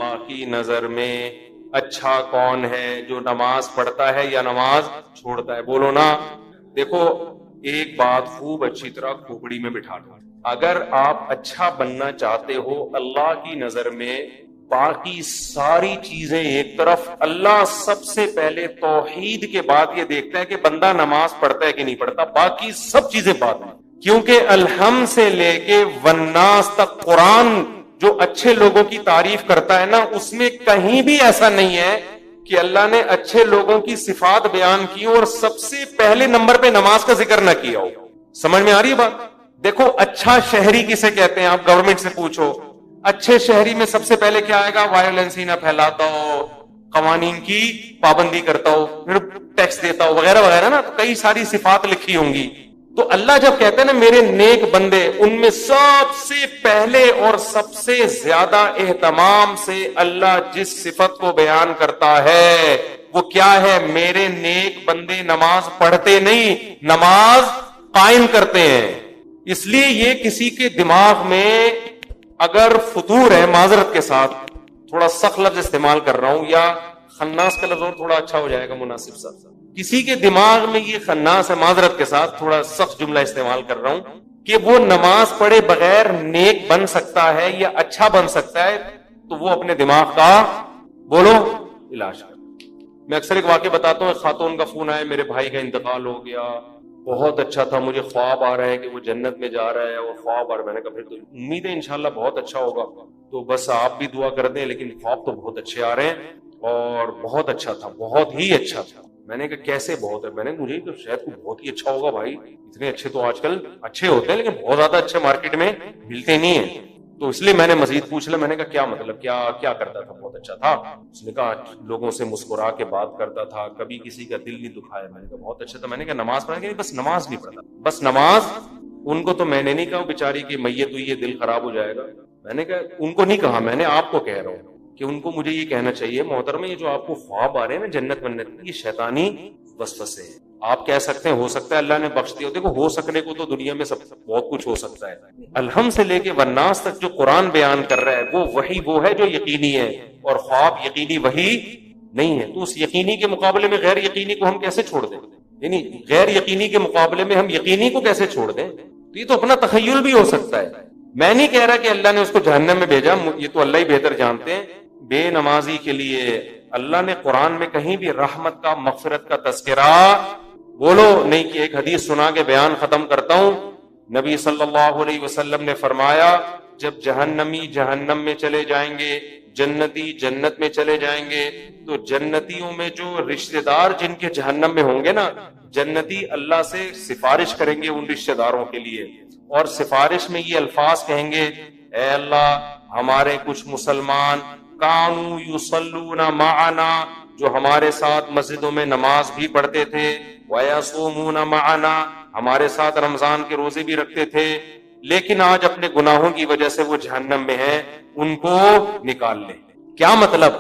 اللہ کی نظر میں اچھا کون ہے؟ جو نماز پڑھتا ہے یا نماز چھوڑتا ہے؟ بولو نا. دیکھو ایک بات خوب اچھی طرح کھوپڑی میں بٹھا دو. اگر آپ اچھا بننا چاہتے ہو اللہ کی نظر میں، باقی ساری چیزیں ایک طرف، اللہ سب سے پہلے توحید کے بعد یہ دیکھتا ہے کہ بندہ نماز پڑھتا ہے کہ نہیں پڑھتا، باقی سب چیزیں بعد میں. کیونکہ الحمد سے لے کے والناس تک قرآن جو اچھے لوگوں کی تعریف کرتا ہے نا، اس میں کہیں بھی ایسا نہیں ہے کہ اللہ نے اچھے لوگوں کی صفات بیان کی اور سب سے پہلے نمبر پہ نماز کا ذکر نہ کیا ہو. سمجھ میں آ رہی ہے بات؟ دیکھو اچھا شہری کسے کہتے ہیں؟ آپ گورنمنٹ سے پوچھو. اچھے شہری میں سب سے پہلے کیا آئے گا؟ وائلنس ہی نہ پھیلاتا ہو، قوانین کی پابندی کرتا ہو، ٹیکس دیتا ہو، وغیرہ وغیرہ نا. تو کئی ساری صفات لکھی ہوں گی. تو اللہ جب کہتے ہیں نا میرے نیک بندے، ان میں سب سے پہلے اور سب سے زیادہ اہتمام سے اللہ جس صفت کو بیان کرتا ہے وہ کیا ہے؟ میرے نیک بندے نماز پڑھتے نہیں، نماز قائم کرتے ہیں. اس لیے یہ کسی کے دماغ میں اگر فطور ہے، معذرت کے ساتھ تھوڑا سخت لفظ استعمال کر رہا ہوں، یا خناس کا لفظ اور تھوڑا اچھا ہو جائے گا مناسب سا، کسی کے دماغ میں یہ خناس ہے، معذرت کے ساتھ تھوڑا سخت جملہ استعمال کر رہا ہوں، کہ وہ نماز پڑھے بغیر نیک بن سکتا ہے یا اچھا بن سکتا ہے، تو وہ اپنے دماغ کا بولو علاج کر. میں اکثر ایک واقعہ بتاتا ہوں. ایک خاتون کا فون آیا، میرے بھائی کا انتقال ہو گیا، بہت اچھا تھا، مجھے خواب آ رہا ہے کہ وہ جنت میں جا رہا ہے، اور خواب آ رہا ہے. میں نے کہا پھر تو امید ہے انشاءاللہ بہت اچھا ہوگا، تو بس آپ بھی دعا کر دیں، لیکن خواب تو بہت اچھے آ رہے ہیں اور بہت اچھا تھا، بہت ہی اچھا تھا. میں نے کہا کیسے بہت ہے؟ میں نے مجھے تو شاید کو بہت ہی اچھا ہوگا بھائی، اتنے اچھے تو آج کل اچھے ہوتے ہیں لیکن بہت زیادہ اچھے مارکیٹ میں ملتے نہیں ہیں. تو اس لیے میں نے مزید پوچھ لیا. میں نے کہا کیا مطلب، کیا کرتا تھا؟ بہت اچھا تھا. اس نے کہا لوگوں سے مسکرا کے بات کرتا تھا، کبھی کسی کا دل نہیں دکھایا. میں نے کہا بہت اچھا تھا. میں نے کہا نماز پڑھا کہ بس نماز نہیں پڑھتا؟ بس نماز. ان کو تو میں نے نہیں کہا بیچاری کی میت ہوئی ہے دل خراب ہو جائے گا. میں نے کہا ان کو نہیں کہا، میں نے آپ کو کہہ رہا ہوں کہ ان کو مجھے یہ کہنا چاہیے محترم، یہ جو آپ کو خواب آ رہے ہیں نا جنت بننے کے، یہ شیطانی وسوسے ہیں. آپ کہہ سکتے ہیں ہو سکتا ہے اللہ نے بخش دیا. دیکھو ہو سکنے کو تو دنیا میں سب بہت کچھ ہو سکتا ہے. الحمد سے لے کے والناس تک جو قرآن بیان کر رہا ہے وہ وحی وہ ہے جو یقینی ہے، اور خواب یقینی وحی نہیں ہے. تو اس یقینی کے مقابلے میں غیر یقینی کو ہم کیسے چھوڑ دیں؟ یعنی غیر یقینی کے مقابلے میں ہم یقینی کو کیسے چھوڑ دیں؟ تو یہ تو اپنا تخیل بھی ہو سکتا ہے. میں نہیں کہہ رہا کہ اللہ نے اس کو جہنم میں بھیجا، یہ تو اللہ ہی بہتر جانتے ہیں. بے نمازی کے لیے اللہ نے قرآن میں کہیں بھی رحمت کا، مغفرت کا تذکرہ بولو نہیں کہ. ایک حدیث سنا کے بیان ختم کرتا ہوں. نبی صلی اللہ علیہ وسلم نے فرمایا جب جہنمی جہنم میں چلے جائیں گے، جنتی جنت میں چلے جائیں گے، تو جنتیوں میں جو رشتہ دار جن کے جہنم میں ہوں گے نا، جنتی اللہ سے سفارش کریں گے ان رشتہ داروں کے لیے، اور سفارش میں یہ الفاظ کہیں گے، اے اللہ ہمارے کچھ مسلمان کانوا یصلون معنا، جو ہمارے ساتھ مسجدوں میں نماز بھی پڑھتے تھے، ویصومون معنا، ہمارے ساتھ رمضان کے روزے بھی رکھتے تھے، لیکن آج اپنے گناہوں کی وجہ سے وہ جہنم میں ہیں، ان کو نکال لیں. کیا مطلب؟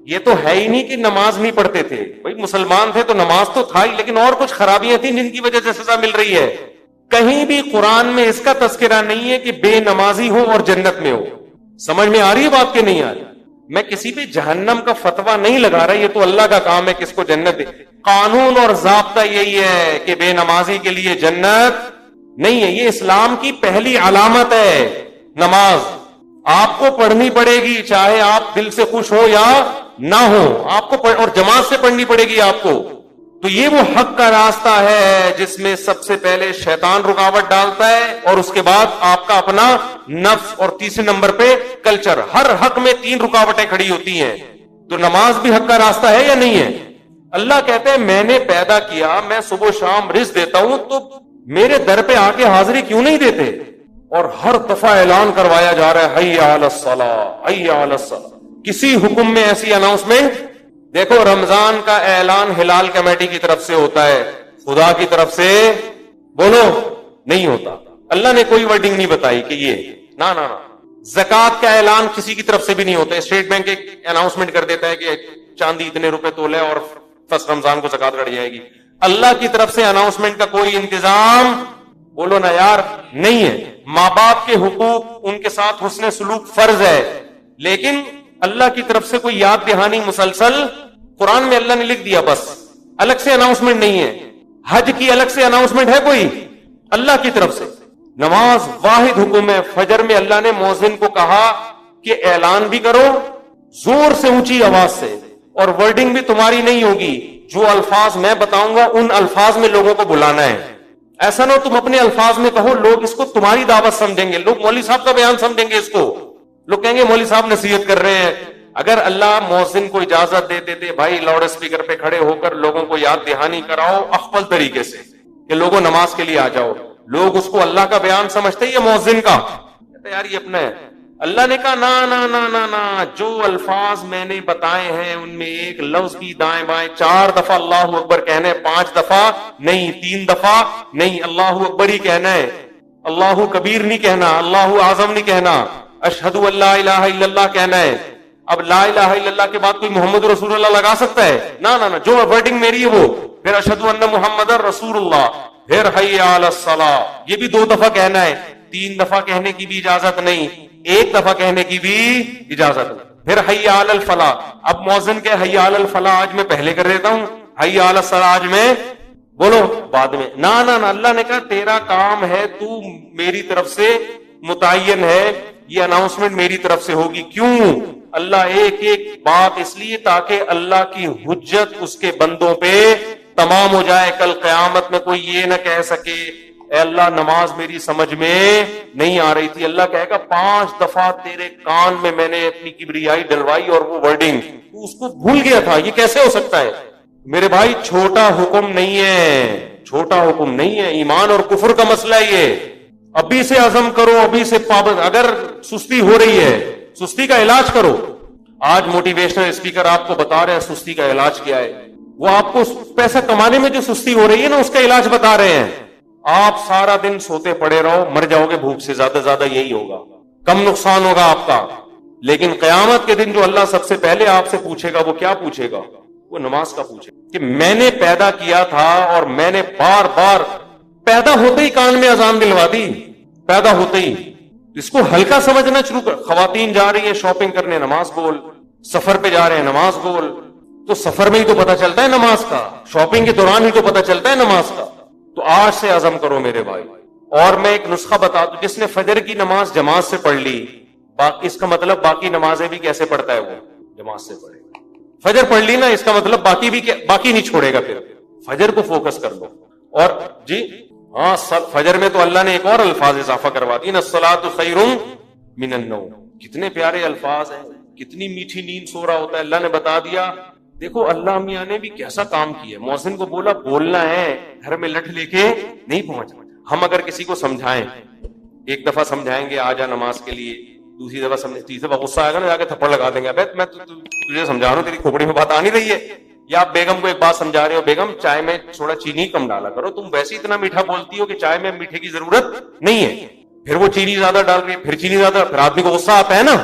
یہ تو ہے ہی نہیں کہ نماز نہیں پڑھتے تھے، بھائی مسلمان تھے تو نماز تو تھا ہی، لیکن اور کچھ خرابیاں تھیں جن کی وجہ سے سزا مل رہی ہے. کہیں بھی قرآن میں اس کا تذکرہ نہیں ہے کہ بے نمازی ہو اور جنت میں ہو. سمجھ میں آ رہی ہے بات کہ نہیں آ رہی؟ میں کسی پہ جہنم کا فتویٰ نہیں لگا رہا، یہ تو اللہ کا کام ہے کس کو جنت دے. قانون اور ضابطہ یہی ہے کہ بے نمازی کے لیے جنت نہیں ہے. یہ اسلام کی پہلی علامت ہے نماز. آپ کو پڑھنی پڑے گی چاہے آپ دل سے خوش ہو یا نہ ہو، آپ کو اور جماعت سے پڑھنی پڑے گی آپ کو. تو یہ وہ حق کا راستہ ہے جس میں سب سے پہلے شیطان رکاوٹ ڈالتا ہے، اور اس کے بعد آپ کا اپنا نفس، اور تیسرے نمبر پہ کلچر. ہر حق میں 3 رکاوٹیں کھڑی ہوتی ہیں. تو نماز بھی حق کا راستہ ہے یا نہیں ہے؟ اللہ کہتے ہیں میں نے پیدا کیا، میں صبح و شام رزق دیتا ہوں، تو میرے در پہ آ کے حاضری کیوں نہیں دیتے؟ اور ہر دفعہ اعلان کروایا جا رہا ہے حی علی الصلاۃ، حی علی الصلاۃ. کسی حکم میں ایسی اناؤنسمنٹ دیکھو. رمضان کا اعلان ہلال کمیٹی کی طرف سے ہوتا ہے، خدا کی طرف سے بولو نہیں ہوتا. اللہ نے کوئی ورڈنگ نہیں بتائی کہ یہ نہ نہ. زکوٰۃ کا اعلان کسی کی طرف سے بھی نہیں ہوتا. اسٹیٹ بینک ایک اناؤنسمنٹ کر دیتا ہے کہ چاندی اتنے روپے تولے اور فرسٹ رمضان کو زکوٰۃ کٹ جائے گی. اللہ کی طرف سے اناؤنسمنٹ کا کوئی انتظام بولو نا یار نہیں ہے. ماں باپ کے حقوق، ان کے ساتھ حسن سلوک فرض ہے، لیکن اللہ کی طرف سے کوئی یاد دہانی مسلسل قرآن میں اللہ نے لکھ دیا، بس الگ سے اناؤنسمنٹ نہیں ہے. حج کی الگ سے اناؤنسمنٹ ہے کوئی؟ اللہ کی طرف سے. نماز واحد حکم ہے. فجر میں اللہ نے مؤذن کو کہا کہ اعلان بھی کرو زور سے، اونچی آواز سے، اور ورڈنگ بھی تمہاری نہیں ہوگی. جو الفاظ میں بتاؤں گا ان الفاظ میں لوگوں کو بلانا ہے. ایسا نہ ہو تم اپنے الفاظ میں کہو، لوگ اس کو تمہاری دعوت سمجھیں گے، لوگ مولوی صاحب کا بیان سمجھیں گے اس کو، لوگ کہیں گے مولوی صاحب نصیحت کر رہے ہیں. اگر اللہ مؤذن کو اجازت دے دیتے بھائی لاؤڈ اسپیکر پہ کھڑے ہو کر لوگوں کو یاد دہانی کراؤ اخفل طریقے سے کہ لوگوں نماز کے لیے آ جاؤ، لوگ اس کو اللہ کا بیان سمجھتے یا مؤذن کا؟ کہتے یار یہ اپنا ہے. اللہ نے کہا نا نا نا نا نا، جو الفاظ میں نے بتائے ہیں ان میں ایک لفظ بھی دائیں بائیں 4 دفعہ اللہ اکبر کہنا ہے، 5 دفعہ نہیں، 3 دفعہ نہیں، اللہ اکبر ہی کہنا ہے. اللہ کبیر نہیں کہنا، اللہ اعظم نہیں کہنا، اشہد ان لا الہ الا اللہ کہنا ہے. اب لا الہ الا اللہ کے بعد کوئی محمد رسول اللہ لگا سکتا ہے؟ نا نا نا، جو ورڈنگ میری ہے وہ، پھر اشہد ان محمد رسول اللہ، پھر حی علی الصلاۃ، یہ بھی 2 دفعہ کہنا ہے. 3 دفعہ کہنے کی بھی اجازت نہیں، 1 دفعہ کہنے کی بھی اجازت نہیں. پھر حی علی الفلاح. اب مؤذن کہ حی علی الفلاح آج میں پہلے کر دیتا ہوں، حی علی الصلاح آج میں بولو بعد میں. نا نا نا، اللہ نے کہا تیرا کام ہے، تو میری طرف سے متعین ہے، یہ اناؤنسمنٹ میری طرف سے ہوگی. کیوں؟ اللہ ایک ایک بات اس لیے تاکہ اللہ کی حجت اس کے بندوں پہ تمام ہو جائے. کل قیامت میں کوئی یہ نہ کہہ سکے اے اللہ نماز میری سمجھ میں نہیں آ رہی تھی. اللہ کہے گا 5 دفعہ تیرے کان میں نے اپنی کبریائی ڈلوائی اور وہ ورڈنگ تو اس کو بھول گیا تھا. یہ کیسے ہو سکتا ہے؟ میرے بھائی چھوٹا حکم نہیں ہے، چھوٹا حکم نہیں ہے، ایمان اور کفر کا مسئلہ ہے یہ. ابھی سے عزم کرو، ابھی سے پابند. اگر سستی ہو رہی ہے سستی کا علاج کرو. آج موٹیویشنل اسپیکر آپ کو بتا رہے ہیں سستی کا علاج کیا ہے. وہ آپ کو پیسہ کمانے میں جو سستی ہو رہی ہے نا اس کا علاج بتا رہے ہیں. آپ سارا دن سوتے پڑے رہو، مر جاؤ گے بھوک سے، زیادہ زیادہ یہی ہوگا، کم نقصان ہوگا آپ کا. لیکن قیامت کے دن جو اللہ سب سے پہلے آپ سے پوچھے گا وہ کیا پوچھے گا؟ وہ نماز کا پوچھے گا کہ میں نے پیدا کیا تھا اور میں نے بار بار پیدا ہوتے ہی کان میں اذان دلوا دی، پیدا ہوتے ہی. اس کو ہلکا سمجھنا شروع کر. خواتین جا رہی ہیں شاپنگ کرنے، نماز بول. سفر پہ جا رہے ہیں، نماز بول. تو سفر میں ہی تو پتا چلتا ہے نماز کا، شاپنگ کے دوران ہی تو پتا چلتا ہے نماز کا. تو آج سے عزم کرو میرے بھائی. اور میں ایک نسخہ بتا دوں، جس نے فجر کی نماز جماعت سے پڑھ لی، اس کا مطلب باقی نمازیں بھی کیسے پڑھتا ہے؟ وہ جماعت سے پڑھے. فجر پڑھ لی نا، اس کا مطلب باقی بھی باقی نہیں چھوڑے گا. پھر فجر کو فوکس کر لو. اور جی ہاں، فجر میں تو اللہ نے ایک اور الفاظ اضافہ کروا دی نا، الصلاۃ خیر من النوم. کتنے پیارے الفاظ ہیں، کتنی میٹھی نیند سو رہا ہوتا ہے. اللہ نے بتا دیا. دیکھو اللہ میاں نے بھی کیسا کام کیا. مؤذن کو بولا بولنا ہے، گھر میں لٹھ لے کے نہیں پہنچنا. ہم اگر کسی کو سمجھائیں، ایک دفعہ سمجھائیں گے آ جا نماز کے لیے، دوسری دفعہ تیسری دفعہ غصہ آئے گا نا، جا کے تھپڑ لگا دیں گے. ابے میں تجھے سمجھا رہا ہوں، تیری کھوپڑی میں بات آ نہیں رہی ہے. یا آپ بیگم کو ایک بات سمجھا رہے ہو، بیگم چائے میں تھوڑا چینی کم ڈالا کرو، تم ویسے اتنا میٹھا بولتی ہو کہ چائے میں میٹھے کی ضرورت نہیں ہے. پھر وہ چینی زیادہ ڈال رہی ہے، پھر چینی زیادہ، پھر آدمی کو غصہ آتا ہے نا.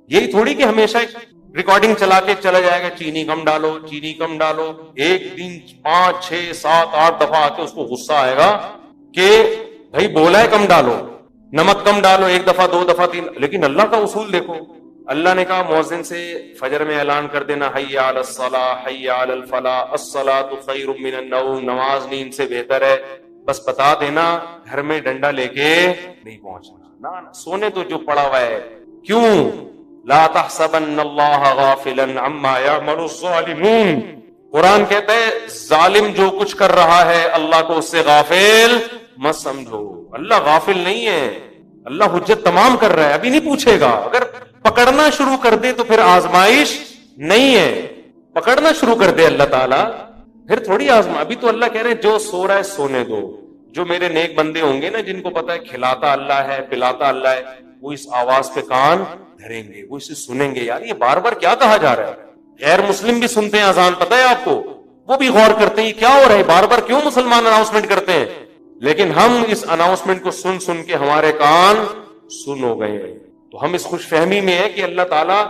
یہی تھوڑی کہ ہمیشہ ریکارڈنگ چلا کے چلا جائے گا چینی کم ڈالو، چینی کم ڈالو. ایک دن 5 6 7 8 دفعہ آ کے اس کو غصہ آئے گا کہ بھائی بولا ہے کم ڈالو، نمک کم ڈالو. 1 دفعہ 2 دفعہ 3. لیکن اللہ کا اصول دیکھو. اللہ نے کہا مؤذن سے فجر میں اعلان کر دینا، حی علی الصلاۃ حی علی الفلاح الصلاۃ خیر من النوم. نماز نیند سے بہتر ہے. بس بتا دینا، گھر میں ڈنڈا لے کے نہیں پہنچنا. نہ سونے تو جو پڑا ہوا ہے. کیوں؟ لا تحسبن اللہ غافلا عما یعمل الظالمون. قرآن کہتا ہے ظالم جو کچھ کر رہا ہے اللہ کو اس سے غافل مت سمجھو. اللہ غافل نہیں ہے، اللہ حجت تمام کر رہا ہے، ابھی نہیں پوچھے گا. اگر پکڑنا شروع کر دے تو پھر آزمائش نہیں ہے. پکڑنا شروع کر دے اللہ تعالیٰ پھر تھوڑی ابھی تو اللہ کہہ رہے ہیں جو سو رہا ہے سونے دو. جو میرے نیک بندے ہوں گے نا، جن کو پتا ہے کھلاتا اللہ ہے پلاتا اللہ ہے، وہ اس آواز پہ کان دھریں گے، وہ اسے سنیں گے. یار یہ بار بار کیا کہا جا رہا ہے؟ غیر مسلم بھی سنتے ہیں اذان، پتہ ہے آپ کو، وہ بھی غور کرتے ہیں کیا ہو رہا ہے، بار بار کیوں مسلمان اناؤنسمنٹ کرتے ہیں. لیکن ہم اس اناؤنسمنٹ کو سن سن کے ہمارے کان سن ہو گئے ہیں. تو ہم اس خوش فہمی میں ہے کہ اللہ تعالیٰ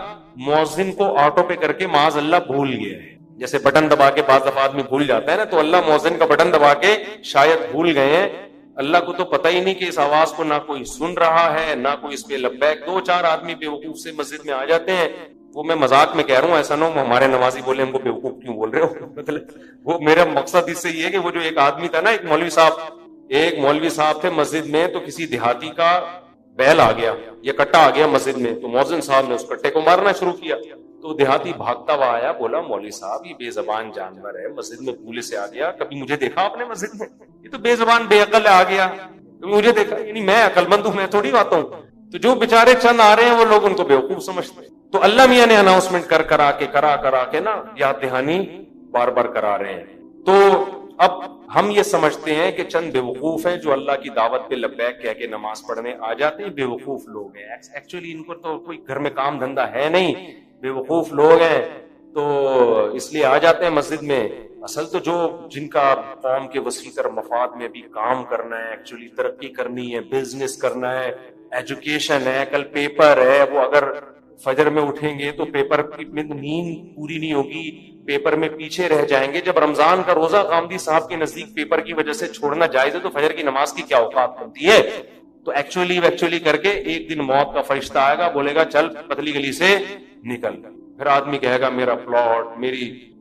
مؤذن کو آٹو پہ کر کے معاذ اللہ بھول گیا ہے. جیسے بٹن دبا کے بعض دفعہ آدمی بھول جاتا ہے نا، تو اللہ مؤذن کا بٹن دبا کے شاید بھول گئے ہیں. اللہ کو تو پتہ ہی نہیں کہ اس آواز کو نہ کوئی سن رہا ہے نہ کوئی اس پہ لبیک. 2 4 آدمی بے وقوف سے مسجد میں آ جاتے ہیں، وہ میں مذاق میں کہہ رہا ہوں، ایسا نہ ہو ہمارے نمازی بولے ہم کو بیوقوف کیوں بول رہے ہو، مطلب وہ میرا مقصد اس سے یہ ہے کہ وہ جو ایک آدمی تھا نا، ایک مولوی صاحب تھے مسجد میں، تو کسی دیہاتی کا بیل آ گیا یا کٹا آ گیا مسجد میں، تو مؤذن صاحب نے اس کٹے کو مارنا شروع کیا، تو دیہاتی بھاگتا ہوا آیا، بولا مولوی صاحب یہ بے زبان جانور ہے، مسجد میں بھولے سے آ گیا، کبھی مجھے دیکھا آپ نے مسجد میں؟ یہ تو بے زبان بے عقل آ گیا، کبھی مجھے دیکھا؟ یعنی میں عقل مند ہوں، میں تھوڑی آتا ہوں۔ تو جو بےچارے چند آ رہے ہیں وہ لوگ ان کو بیوقوف سمجھتے ہیں۔ تو اللہ میاں نے اناؤنسمنٹ کرا کے نا یاد دہانی بار بار کرا رہے ہیں۔ تو اب ہم یہ سمجھتے ہیں کہ چند بیوقوف ہیں جو اللہ کی دعوت پہ لبیک کہہ کے نماز پڑھنے آ جاتے ہیں، بیوقوف لوگ ہیں، ایکچولی ان کو تو کوئی گھر میں کام دھندا ہے نہیں، بیوقوف لوگ ہیں، تو اس لیے آ جاتے ہیں مسجد میں۔ اصل تو جو جن کا قوم کے وسیع تر مفاد میں بھی کام کرنا ہے، ایکچولی ترقی کرنی ہے، بزنس کرنا ہے، ایجوکیشن ہے، کل پیپر ہے، وہ اگر فجر میں اٹھیں گے تو پیپر میں نیند پوری نہیں ہوگی، پیپر میں پیچھے رہ جائیں گے۔ جب رمضان کا روزہ غامدی صاحب کے نزدیک پیپر کی وجہ سے چھوڑنا جائز ہے تو فجر کی نماز کی کیا اوقات بنتی ہے؟ تو ایکچولی کر کے ایک دن موت کا فرشتہ آئے گا، بولے گا چل پتلی گلی سے نکل، پھر آدمی کہے گا میرا پلاٹ،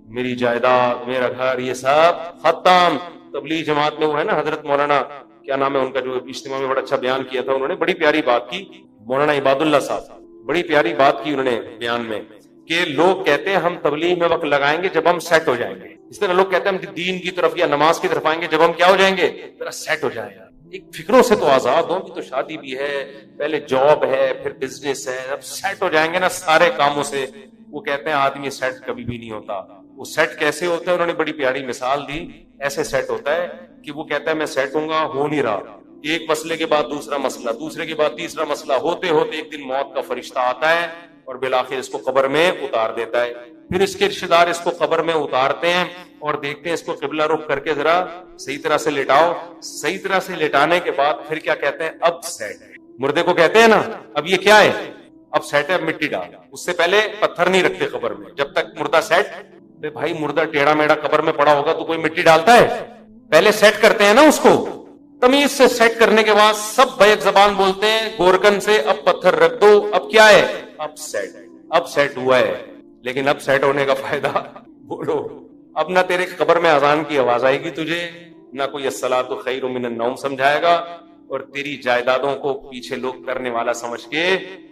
میری جائیداد، میرا گھر، یہ سب ختم۔ تبلیغ جماعت میں وہ ہے نا حضرت مولانا کیا نام ہے ان کا، جو اجتماع میں بڑا اچھا بیان کیا تھا، انہوں نے بڑی پیاری بات کی، مولانا عباد اللہ صاحب، بڑی پیاری بات کی انہوں نے بیان میں، کہ لوگ کہتے ہیں ہم تبلیغ میں وقت لگائیں گے جب ہم سیٹ ہو جائیں گے، اس طرح لوگ کہتے ہیں ہم دین کی طرف یا نماز کی طرف آئیں گے جب ہم کیا ہو جائیں گے، ذرا سیٹ ہو جائیں گے۔ ایک فکروں سے تو آزاد ہوں، کہ تو شادی بھی ہے، پہلے جاب ہے، پھر بزنس ہے، اب سیٹ ہو جائیں گے نا سارے کاموں سے۔ وہ کہتے ہیں آدمی سیٹ کبھی بھی نہیں ہوتا۔ وہ سیٹ کیسے ہوتا ہے؟ انہوں نے بڑی پیاری مثال دی، ایسے سیٹ ہوتا ہے کہ وہ کہتا ہے میں سیٹ ہوں گا، ہو نہیں رہا، ایک مسئلے کے بعد دوسرا مسئلہ، دوسرے کے بعد تیسرا مسئلہ، ہوتے ہوتے ایک دن موت کا فرشتہ آتا ہے اور بالآخر اس کو قبر میں اتار دیتا ہے۔ پھر اس کے رشتے دار اس کو قبر میں اتارتے ہیں اور دیکھتے ہیں اس کو قبلہ رخ کر کے ذرا صحیح طرح سے لٹاؤ، صحیح طرح سے لٹانے کے بعد پھر کیا کہتے ہیں؟ اب سیٹ ہے۔ مردے کو کہتے ہیں نا اب یہ کیا ہے؟ اب سیٹ ہے، اب مٹی ڈال۔ اس سے پہلے پتھر نہیں رکھتے قبر میں جب تک مردہ سیٹ۔ بھائی مردہ ٹیڑھا میڑا قبر میں پڑا ہوگا تو کوئی مٹی ڈالتا ہے؟ پہلے سیٹ کرتے ہیں نا اس کو، تمیز سے سیٹ کرنے کے بعد سب بیک زبان بولتے ہیں گورکن سے اب پتھر رکھ دو، اب کیا ہے؟ اب سیٹ ہوا ہے۔ لیکن اب سیٹ ہونے کا فائدہ بولو، اب نہ تیرے قبر میں اذان کی آواز آئے گی تجھے، نہ کوئی الصلاۃ خیر من النوم سمجھائے گا، اور تیری جائیدادوں کو پیچھے لوگ کرنے والا سمجھ کے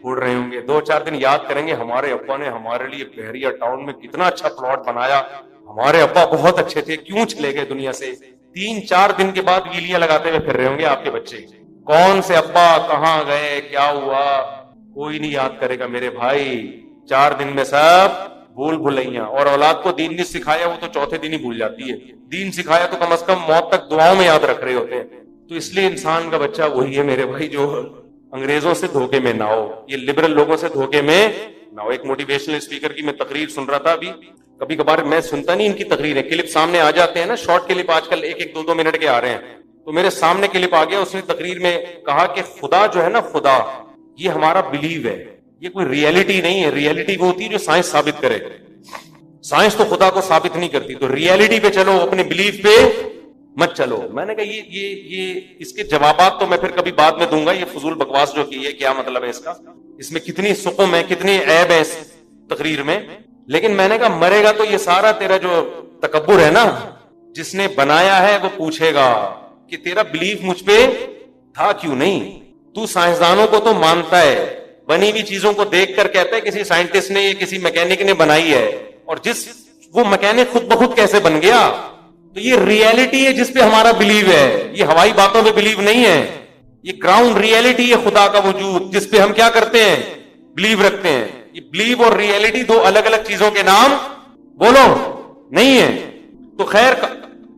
اڑ رہے ہوں گے۔ 2-4 دن یاد کریں گے ہمارے ابا نے ہمارے لیے بحریہ ٹاؤن میں کتنا اچھا پلاٹ بنایا، ہمارے ابا بہت اچھے تھے، کیوں چلے گئے دنیا سے؟ 3-4 دن کے بعد ویلیاں لگاتے ہوئے پھر رہے ہوں گے آپ کے بچے، کون سے ابا کہاں گئے کیا ہوا کوئی نہیں یاد کرے گا میرے بھائی۔ 4 دن میں سب بھول بھلائیاں، اور اولاد کو دین نہیں سکھایا وہ تو چوتھے دن ہی بھول جاتی ہے، دین سکھایا تو کم از کم موت تک دعاؤں میں یاد رکھ رہے ہوتے ہیں۔ تو اس لیے انسان کا بچہ وہی ہے میرے بھائی جو انگریزوں سے دھوکے میں نہ ہو، یہ لبرل لوگوں سے دھوکے میں نہ ہو۔ ایک موٹیویشنل اسپیکر کی میں تقریر سن رہا تھا ابھی، کبھی کبھار میں سنتا نہیں ان کی تقریریں، کلپ سامنے آ جاتے ہیں نا، شارٹ کلپ آج کل 1-2 منٹ کے آ رہے ہیں، تو میرے سامنے کلپ آ گیا، اس نے تقریر میں کہا کہ خدا جو ہے نا، خدا یہ ہمارا بلیو ہے، یہ کوئی ریئلٹی نہیں ہے، ریئلٹی وہ ہوتی ہے جو سائنس ثابت کرے، سائنس تو خدا کو ثابت نہیں کرتی، تو ریئلٹی پہ چلو، اپنے بلیف پہ مت چلو۔ میں نے کہا یہ اس کے جوابات تو میں پھر کبھی بعد میں دوں گا، یہ فضول بکواس جو کی ہے کیا مطلب ہے اس کا، اس میں کتنی سقم ہے، کتنی عیب ہے اس تقریر میں۔ لیکن میں نے کہا مرے گا تو یہ سارا تیرا جو تکبر ہے نا، جس نے بنایا ہے وہ پوچھے گا کہ تیرا بلیف مجھ پہ تھا کیوں نہیں؟ تو سائنسدانوں کو تو مانتا ہے، بنی ہوئی چیزوں کو دیکھ کر کہتا ہے کسی سائنٹسٹ نے یا کسی میکینک نے بنائی ہے، اور وہ میکینک خود بخود کیسے بن گیا؟ تو یہ ریئلٹی ہے جس پہ ہمارا بلیو ہے، یہ ہوائی باتوں پہ بلیو نہیں ہے، یہ گراؤنڈ ریئلٹی ہے خدا کا وجود، جس پہ ہم کیا کرتے ہیں؟ بلیو رکھتے ہیں۔ یہ بلیو اور ریئلٹی 2 الگ الگ چیزوں کے نام بولو نہیں ہے۔ تو خیر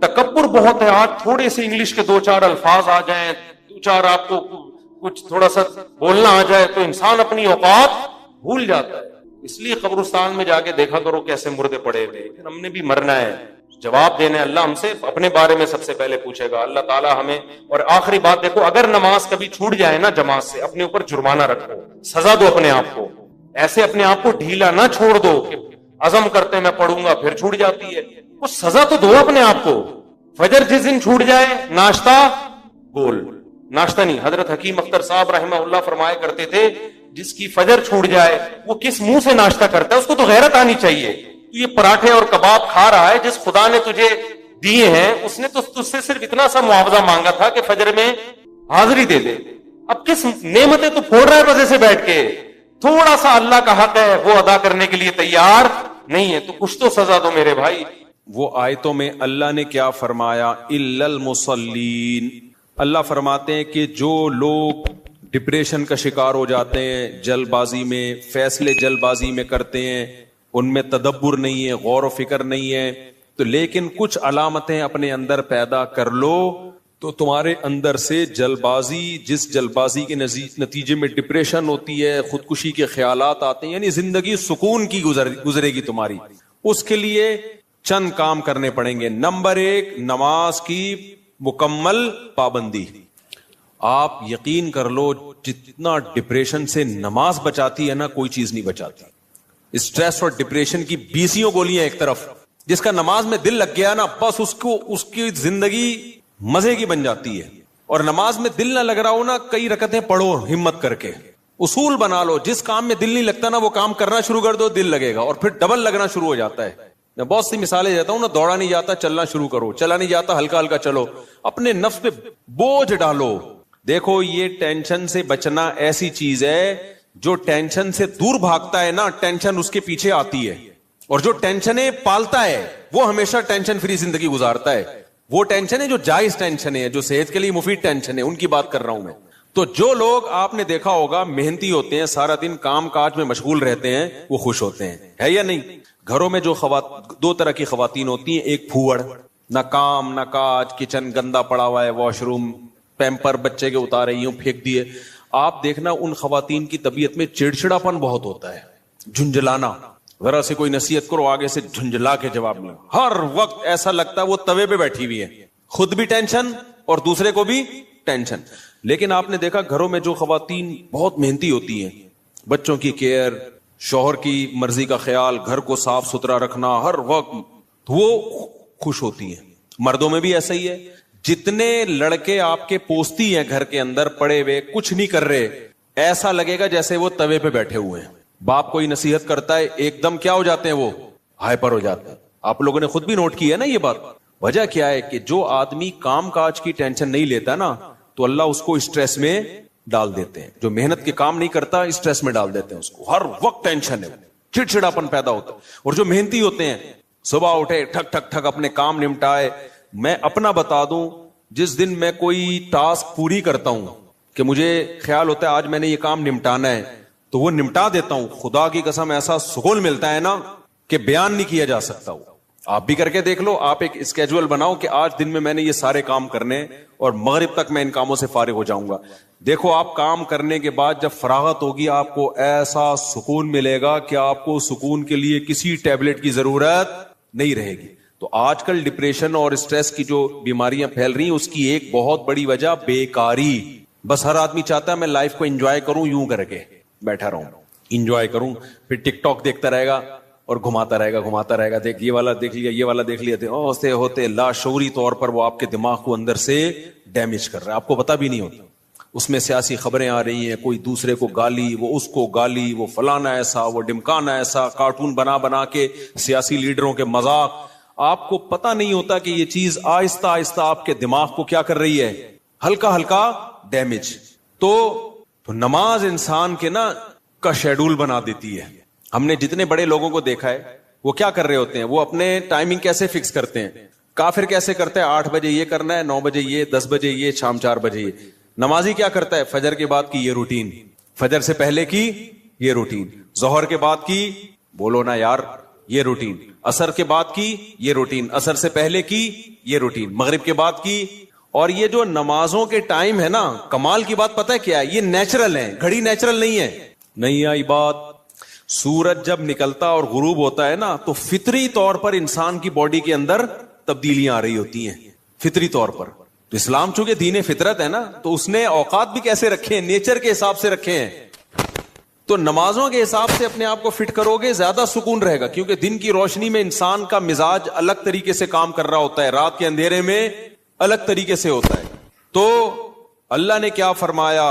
تکبر بہت ہے، آج تھوڑے سے انگلش کے 2-4 الفاظ آ جائیں، 2-4 آپ کو کچھ تھوڑا سا بولنا آ جائے تو انسان اپنی اوقات بھول جاتا ہے۔ اس لیے قبرستان میں جا کے دیکھا کرو کیسے مردے پڑے ہوئے، ہم نے بھی مرنا ہے، جواب دینے اللہ ہم سے اپنے بارے میں سب سے پہلے پوچھے گا اللہ تعالیٰ ہمیں۔ اور آخری بات دیکھو، اگر نماز کبھی چھوٹ جائے نا جماعت سے، اپنے اوپر جرمانہ رکھو، سزا دو اپنے آپ کو، ایسے اپنے آپ کو ڈھیلا نہ چھوڑ دو کہ عزم کرتے میں پڑھوں گا پھر چھوٹ جاتی ہے، وہ سزا تو دو اپنے آپ کو۔ فجر جس دن چھوٹ جائے ناشتہ گول، ناشتہ نہیں، حضرت حکیم اختر صاحب رحمہ اللہ فرمایا کرتے تھے جس کی فجر چھوٹ جائے وہ کس منہ سے ناشتہ کرتا ہے؟ اس کو تو غیرت آنی چاہیے. تو یہ پراٹھے اور کباب کھا رہا ہے، جس خدا نے تجھے دیے ہیں اس نے تو تجھ سے صرف اتنا سا معاوضہ مانگا تھا کہ فجر میں حاضری دے دے. اب کس نعمتیں تو پھوڑ رہا ہے مزے سے بیٹھ کے. تھوڑا سا اللہ کا حق ہے وہ ادا کرنے کے لیے تیار نہیں ہے، تو کچھ تو سزا دو میرے بھائی. وہ آیتوں میں اللہ نے کیا فرمایا؟ الا المصلین. اللہ فرماتے ہیں کہ جو لوگ ڈپریشن کا شکار ہو جاتے ہیں، جلد بازی میں فیصلے جلد بازی میں کرتے ہیں، ان میں تدبر نہیں ہے، غور و فکر نہیں ہے، تو لیکن کچھ علامتیں اپنے اندر پیدا کر لو تو تمہارے اندر سے جلد بازی، جس جلد بازی کے نتیجے میں ڈپریشن ہوتی ہے، خودکشی کے خیالات آتے ہیں، یعنی زندگی سکون کی گزرے گی تمہاری. اس کے لیے چند کام کرنے پڑیں گے. نمبر 1، نماز کی مکمل پابندی. آپ یقین کر لو جتنا ڈپریشن سے نماز بچاتی ہے نا، کوئی چیز نہیں بچاتی. اسٹریس اور ڈپریشن کی 20 گولیاں ایک طرف، جس کا نماز میں دل لگ گیا نا، بس اس کی زندگی مزے کی بن جاتی ہے. اور نماز میں دل نہ لگ رہا ہو نا، کئی رکعتیں پڑھو ہمت کر کے. اصول بنا لو، جس کام میں دل نہیں لگتا نا وہ کام کرنا شروع کر دو، دل لگے گا، اور پھر ڈبل لگنا شروع ہو جاتا ہے. میں بہت سی مثالیں دیتا ہوں نا. دوڑا نہیں جاتا چلنا شروع کرو، چلا نہیں جاتا ہلکا ہلکا چلو، اپنے نفس پہ بوجھ ڈالو. دیکھو یہ ٹینشن سے بچنا ایسی چیز ہے، جو ٹینشن سے دور بھاگتا ہے نا، ٹینشن اس کے پیچھے آتی ہے. اور جو ٹینشنیں پالتا ہے وہ ہمیشہ ٹینشن فری زندگی گزارتا ہے. وہ ٹینشن ہے جو جائز ٹینشن ہے، جو صحت کے لیے مفید ٹینشن ہے، ان کی بات کر رہا ہوں میں. تو جو لوگ آپ نے دیکھا ہوگا محنتی ہوتے ہیں، سارا دن کام کاج میں مشغول رہتے ہیں، وہ خوش ہوتے ہیں، ہے یا نہیں؟ گھروں میں جو دو طرح کی خواتین ہوتی ہیں، ایک پھوڑ، نہ کام نہ کاج، کچن گندا پڑا ہوا ہے، واش روم پیمپر بچے کے اتارے یوں پھینک دیے. آپ دیکھنا ان خواتین کی طبیعت میں چڑچڑاپن بہت ہوتا ہے، جھنجھلانا. ذرا سے کوئی نصیحت کرو آگے سے جھنجھلا کے جواب میں، ہر وقت ایسا لگتا ہے وہ توے پہ بیٹھی ہوئی ہے، خود بھی ٹینشن اور دوسرے کو بھی ٹینشن. لیکن آپ نے دیکھا گھروں میں جو خواتین بہت محنتی ہوتی ہیں، بچوں کی کیئر، شوہر کی مرضی کا خیال، گھر کو صاف ستھرا رکھنا ہر وقت، وہ خوش ہوتی ہیں. مردوں میں بھی ایسا ہی ہے. جتنے لڑکے آپ کے پوستی ہیں گھر کے اندر پڑے ہوئے کچھ نہیں کر رہے، ایسا لگے گا جیسے وہ توے پہ بیٹھے ہوئے ہیں. باپ کوئی نصیحت کرتا ہے ایک دم کیا ہو جاتے ہیں، وہ ہائپر ہو جاتے ہیں. آپ لوگوں نے خود بھی نوٹ کیا ہے نا یہ بات. وجہ کیا ہے کہ جو آدمی کام کاج کی ٹینشن نہیں لیتا نا، تو اللہ اس کو اسٹریس میں ڈال دیتے ہیں. جو محنت کے کام نہیں کرتا اسٹریس میں ڈال دیتے ہیں اس کو، ہر وقت ٹینشن ہے، چڑچڑاپن پیدا ہوتا ہے. اور جو محنتی ہوتے ہیں صبح اٹھے ٹھک ٹھک ٹھک اپنے کام نمٹائے. میں اپنا بتا دوں، جس دن میں کوئی ٹاسک پوری کرتا ہوں کہ مجھے خیال ہوتا ہے آج میں نے یہ کام نمٹانا ہے، تو وہ نمٹا دیتا ہوں. خدا کی قسم ایسا سکون ملتا ہے نا کہ بیان نہیں کیا جا سکتا. آپ بھی کر کے دیکھ لو. آپ ایک اسکیجول بناؤ کہ آج دن میں نے یہ سارے کام کرنے اور مغرب تک میں ان کاموں سے فارغ ہو جاؤں گا. دیکھو آپ کام کرنے کے بعد جب فراغت ہوگی آپ کو ایسا سکون ملے گا کہ آپ کو سکون کے لیے کسی ٹیبلٹ کی ضرورت نہیں رہے گی. تو آج کل ڈپریشن اور اسٹریس کی جو بیماریاں پھیل رہی ہیں اس کی ایک بہت بڑی وجہ بیکاری. بس ہر آدمی چاہتا ہے میں لائف کو انجوائے کروں، یوں کر کے بیٹھا رہوں، انجوائے کروں، پھر ٹک ٹاک دیکھتا رہے گا اور گھماتا رہے گا، دیکھ یہ والا دیکھ لیا، یہ والا دیکھ لیا. ہوتے ہوتے لاشعوری طور پر وہ آپ کے دماغ کو اندر سے ڈیمیج کر رہا ہے، آپ کو پتہ بھی نہیں ہوتا. اس میں سیاسی خبریں آ رہی ہیں، کوئی دوسرے کو گالی، وہ اس کو گالی، وہ فلانا ایسا، وہ ڈمکانا ایسا، کارٹون بنا کے سیاسی لیڈروں کے مذاق. آپ کو پتہ نہیں ہوتا کہ یہ چیز آہستہ آہستہ آپ کے دماغ کو کیا کر رہی ہے، ہلکا ہلکا ڈیمیج. تو نماز انسان کے نا کا شیڈول بنا دیتی ہے. ہم نے جتنے بڑے لوگوں کو دیکھا ہے وہ کیا کر رہے ہوتے ہیں، وہ اپنے ٹائمنگ کیسے فکس کرتے ہیں. کافر کیسے کرتے ہیں، 8 بجے یہ کرنا ہے، 9 بجے یہ، 10 بجے یہ، شام 4 بجے یہ. نمازی کیا کرتا ہے، فجر کے بعد کی یہ روٹین، فجر سے پہلے کی یہ روٹین، ظہر کے بعد کی، بولو نا یار، یہ روٹین، عصر کے بعد کی یہ روٹین، عصر سے پہلے کی یہ روٹین، مغرب کے بعد کی. اور یہ جو نمازوں کے ٹائم ہے نا، کمال کی بات پتہ ہے کیا ہے، یہ نیچرل ہے، گھڑی نیچرل نہیں ہے. نہیں آئی بات. سورج جب نکلتا اور غروب ہوتا ہے نا، تو فطری طور پر انسان کی باڈی کے اندر تبدیلیاں آ رہی ہوتی ہیں، فطری طور پر. تو اسلام چونکہ دین فطرت ہے نا، تو اس نے اوقات بھی کیسے رکھے ہیں، نیچر کے حساب سے رکھے ہیں. تو نمازوں کے حساب سے اپنے آپ کو فٹ کرو گے زیادہ سکون رہے گا، کیونکہ دن کی روشنی میں انسان کا مزاج الگ طریقے سے کام کر رہا ہوتا ہے، رات کے اندھیرے میں الگ طریقے سے ہوتا ہے. تو اللہ نے کیا فرمایا،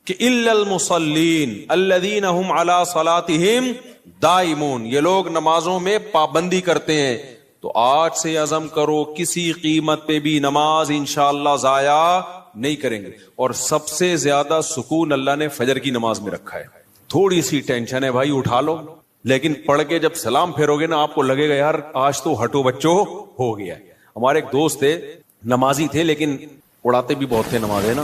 کہ الا المصلین الذین هم علی صلاتهم دائمون، یہ لوگ نمازوں میں پابندی کرتے ہیں. تو آج سے عزم کرو کسی قیمت پہ بھی نماز انشاءاللہ ضائع نہیں کریں گے. اور سب سے زیادہ سکون اللہ نے فجر کی نماز میں رکھا ہے. تھوڑی سی ٹینشن ہے بھائی اٹھا لو، لیکن پڑھ کے جب سلام پھیرو گے نا آپ کو لگے گا یار آج تو ہٹو بچو ہو گیا. ہمارے ایک دوست تھے نمازی تھے لیکن اڑاتے بھی بہت تھے نماز ہے نا.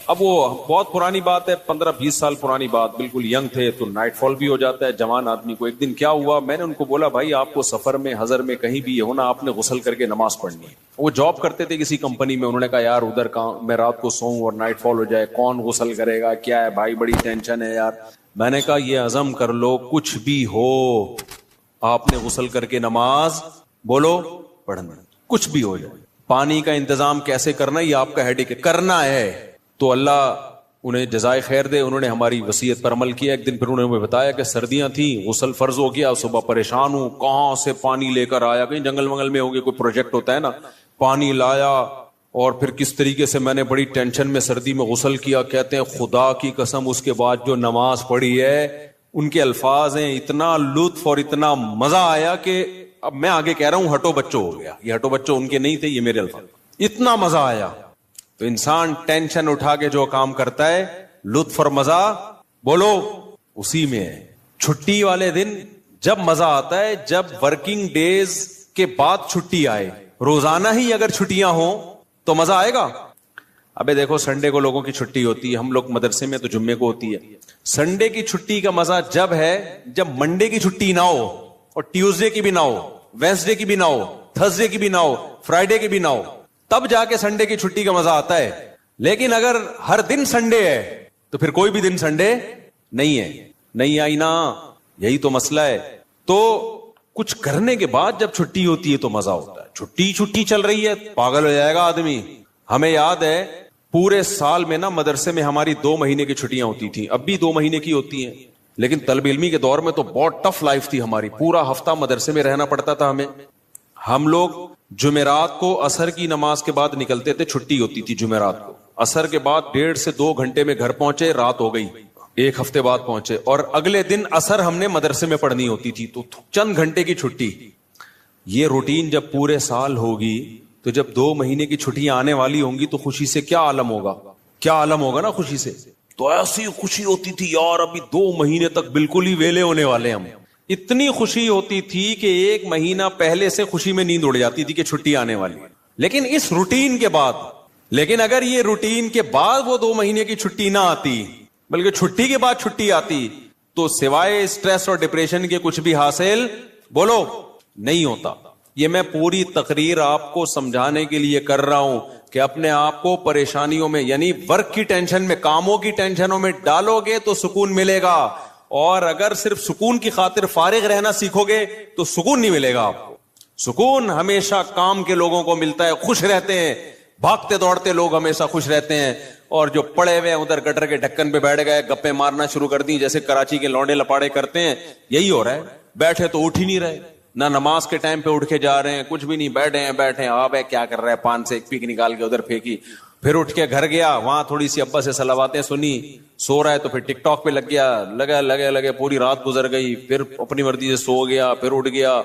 اب وہ بہت پرانی بات ہے، 15-20 سال پرانی بات، بالکل ینگ تھے تو نائٹ فال بھی ہو جاتا ہے جوان آدمی کو. ایک دن کیا ہوا، میں نے ان کو بولا بھائی آپ کو سفر میں حضر میں کہیں بھی ہونا آپ نے غسل کر کے نماز پڑھنی ہے. وہ جاب کرتے تھے کسی کمپنی میں، انہوں نے کہا یار ادھر میں رات کو سوؤں اور نائٹ فال ہو جائے کون غسل کرے گا، کیا ہے بھائی بڑی ٹینشن ہے یار. میں نے کہا یہ عزم کر لو کچھ بھی ہو آپ نے غسل کر کے نماز بولو پڑھنا، کچھ بھی ہو جائے. پانی کا انتظام کیسے کرنا یہ آپ کا ہیڈک ہے، کرنا ہے. تو اللہ انہیں جزائے خیر دے، انہوں نے ہماری وصیت پر عمل کیا. ایک دن پھر انہوں نے بتایا کہ سردیاں تھیں غسل فرض ہو گیا، صبح پریشان ہوں کہاں سے پانی لے کر آیا، کہیں جنگل منگل میں ہو گیا کوئی پروجیکٹ ہوتا ہے نا، پانی لایا اور پھر کس طریقے سے میں نے بڑی ٹینشن میں سردی میں غسل کیا. کہتے ہیں خدا کی قسم اس کے بعد جو نماز پڑھی ہے ان کے الفاظ ہیں اتنا لطف اور اتنا مزہ آیا کہ اب میں آگے کہہ رہا ہوں ہٹو بچو ہو گیا. یہ ہٹو بچو ان کے نہیں تھے، یہ میرے الفاظ. اتنا مزہ آیا. تو انسان ٹینشن اٹھا کے جو کام کرتا ہے لطف اور مزہ بولو اسی میں ہے. چھٹی والے دن جب مزہ آتا ہے جب ورکنگ ڈیز کے بعد چھٹی آئے. روزانہ ہی اگر چھٹیاں ہوں تو مزہ آئے گا. ابے دیکھو سنڈے کو لوگوں کی چھٹی ہوتی ہے، ہم لوگ مدرسے میں تو جمعے کو ہوتی ہے. سنڈے کی چھٹی کا مزہ جب ہے جب منڈے کی چھٹی نہ ہو اور ٹیوزڈے کی بھی نہ ہو، وینسڈے کی بھی نہ ہو، تھرسڈے کی بھی نہ ہو، فرائیڈے کی بھی نہ ہو، تب جا کے سنڈے کی چھٹی کا مزہ آتا ہے. لیکن اگر ہر دن سنڈے ہے تو پھر کوئی بھی دن سنڈے نہیں ہے. نہیں آئی نا، یہی تو مسئلہ ہے. تو کچھ کرنے کے بعد جب چھٹی ہوتی ہے تو مزہ ہوتا ہے. چھٹی چل رہی ہے پاگل ہو جائے گا آدمی. ہمیں یاد ہے پورے سال میں نا مدرسے میں ہماری 2 مہینے کی چھٹیاں ہوتی تھیں، اب بھی 2 مہینے کی ہوتی ہیں. لیکن طلب علمی کے دور میں تو بہت ٹف لائف تھی ہماری، پورا ہفتہ مدرسے میں رہنا پڑتا تھا ہمیں. ہم لوگ جمعرات کو عصر کی نماز کے بعد نکلتے تھے، چھٹی ہوتی تھی جمعرات کو. عصر کے بعد 1.5 سے 2 گھنٹے میں گھر پہنچے، رات ہو گئی. 1 ہفتے بعد پہنچے اور اگلے دن عصر ہم نے مدرسے میں پڑھنی ہوتی تھی، تو چند گھنٹے کی چھٹی. یہ روٹین جب پورے سال ہوگی تو جب 2 مہینے کی چھٹیاں آنے والی ہوں گی تو خوشی سے کیا عالم ہوگا، کیا عالم ہوگا نا خوشی سے. تو ایسی خوشی ہوتی تھی یار ابھی 2 مہینے تک بالکل ہی ویلے ہونے والے ہم. اتنی خوشی ہوتی تھی کہ 1 مہینہ پہلے سے خوشی میں نیند اڑ جاتی تھی کہ چھٹی آنے والی. لیکن اس روٹین کے بعد، لیکن اگر یہ روٹین کے بعد وہ 2 مہینے کی چھٹی نہ آتی بلکہ چھٹی کے بعد چھٹی آتی تو سوائے اسٹریس اور ڈپریشن کے کچھ بھی حاصل بولو نہیں ہوتا. یہ میں پوری تقریر آپ کو سمجھانے کے لیے کر رہا ہوں کہ اپنے آپ کو پریشانیوں میں یعنی ورک کی ٹینشن میں، کاموں کی ٹینشنوں میں ڈالو گے تو سکون ملے گا. اور اگر صرف سکون کی خاطر فارغ رہنا سیکھو گے تو سکون نہیں ملے گا آپ کو. سکون ہمیشہ کام کے لوگوں کو ملتا ہے، خوش رہتے ہیں. بھاگتے دوڑتے لوگ ہمیشہ خوش رہتے ہیں، اور جو پڑے ہوئے ادھر گٹر کے ڈھکن پہ بیٹھ گئے گپے مارنا شروع کر دی جیسے کراچی کے لونڈے لپاڑے کرتے ہیں، یہی ہو رہا ہے. بیٹھے تو اٹھ ہی نہیں رہے، نہ نماز کے ٹائم پہ اٹھ کے جا رہے ہیں، کچھ بھی نہیں، بیٹھے آپ کیا کر رہے ہیں، پان سے ایک پیک نکال کے ادھر پھینکی، پھر اٹھ کے گھر گیا، وہاں تھوڑی سی ابا سے صلواتیں سنی، سو رہا ہے تو پھر ٹک ٹاک پہ لگ گیا، لگے پوری رات گزر گئی، پھر اپنی مرضی سے سو گیا، پھر اٹھ گیا،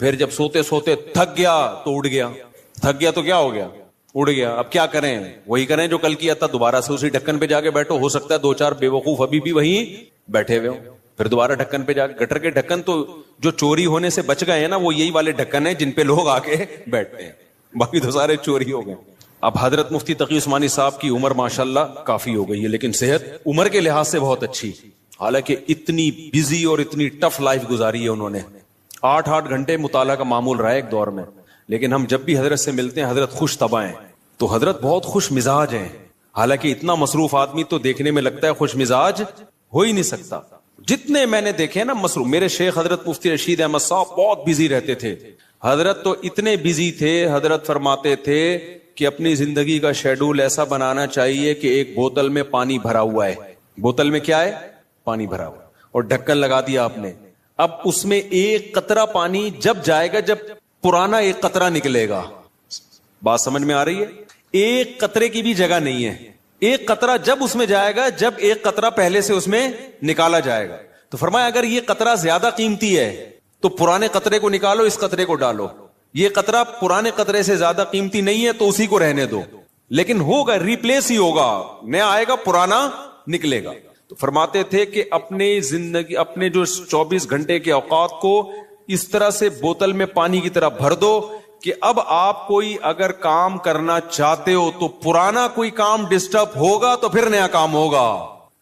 پھر جب سوتے سوتے تھک گیا تو اٹھ گیا، تھک گیا تو کیا ہو گیا، اڑ گیا. اب کیا کریں، وہی کریں جو کل کیا تھا، دوبارہ سے اسی ڈھکن پہ جا کے بیٹھو. ہو سکتا ہے 2-4 بے وقوف ابھی بھی وہیں بیٹھے ہوئے ہو، پھر دوبارہ ڈھکن پہ جا کے. گٹر کے ڈھکن تو جو چوری ہونے سے بچ گئے ہیں نا وہ یہی والے ڈھکن ہیں جن پہ لوگ آ کے بیٹھتے ہیں، باقی تو سارے چوری ہو گئے. اب حضرت مفتی تقی عثمانی صاحب کی عمر ماشاءاللہ کافی ہو گئی ہے، لیکن صحت عمر کے لحاظ سے بہت اچھی، حالانکہ اتنی بزی اور اتنی ٹف لائف گزاری ہے انہوں نے. 8 گھنٹے مطالعہ کا معمول رہا ہے ایک دور میں. لیکن ہم جب بھی حضرت سے ملتے ہیں حضرت خوش طبع ہیں، تو حضرت بہت خوش مزاج ہیں. حالانکہ اتنا مصروف آدمی تو دیکھنے میں لگتا ہے خوش مزاج ہو ہی نہیں سکتا. جتنے میں نے دیکھے نا مصروف، میرے شیخ حضرت مفتی رشید احمد صاحب بہت بزی رہتے تھے. حضرت تو اتنے بزی تھے، حضرت فرماتے تھے کہ اپنی زندگی کا شیڈول ایسا بنانا چاہیے کہ ایک بوتل میں پانی بھرا ہوا ہے، بوتل میں کیا ہے، پانی بھرا ہوا، اور ڈھکن لگا دیا آپ نے. اب اس میں ایک قطرہ پانی جب جائے گا جب پرانا ایک قطرہ نکلے گا. بات سمجھ میں آ رہی ہے؟ ایک قطرے کی بھی جگہ نہیں ہے، ایک قطرہ جب اس میں جائے گا جب ایک قطرہ پہلے سے اس میں نکالا جائے گا. تو فرمایا اگر یہ قطرہ زیادہ قیمتی ہے تو پرانے قطرے کو نکالو, اس قطرے کو ڈالو. یہ قطرہ پرانے قطرے سے زیادہ قیمتی نہیں ہے تو اسی کو رہنے دو, لیکن ہوگا, ریپلیس ہی ہوگا, نیا آئے گا, پرانا نکلے گا. تو فرماتے تھے کہ اپنی زندگی, اپنے جو 24 گھنٹے کے اوقات کو اس طرح سے بوتل میں پانی کی طرح بھر دو کہ اب آپ کوئی اگر کام کرنا چاہتے ہو تو پرانا کوئی کام ڈسٹرب ہوگا تو پھر نیا کام ہوگا.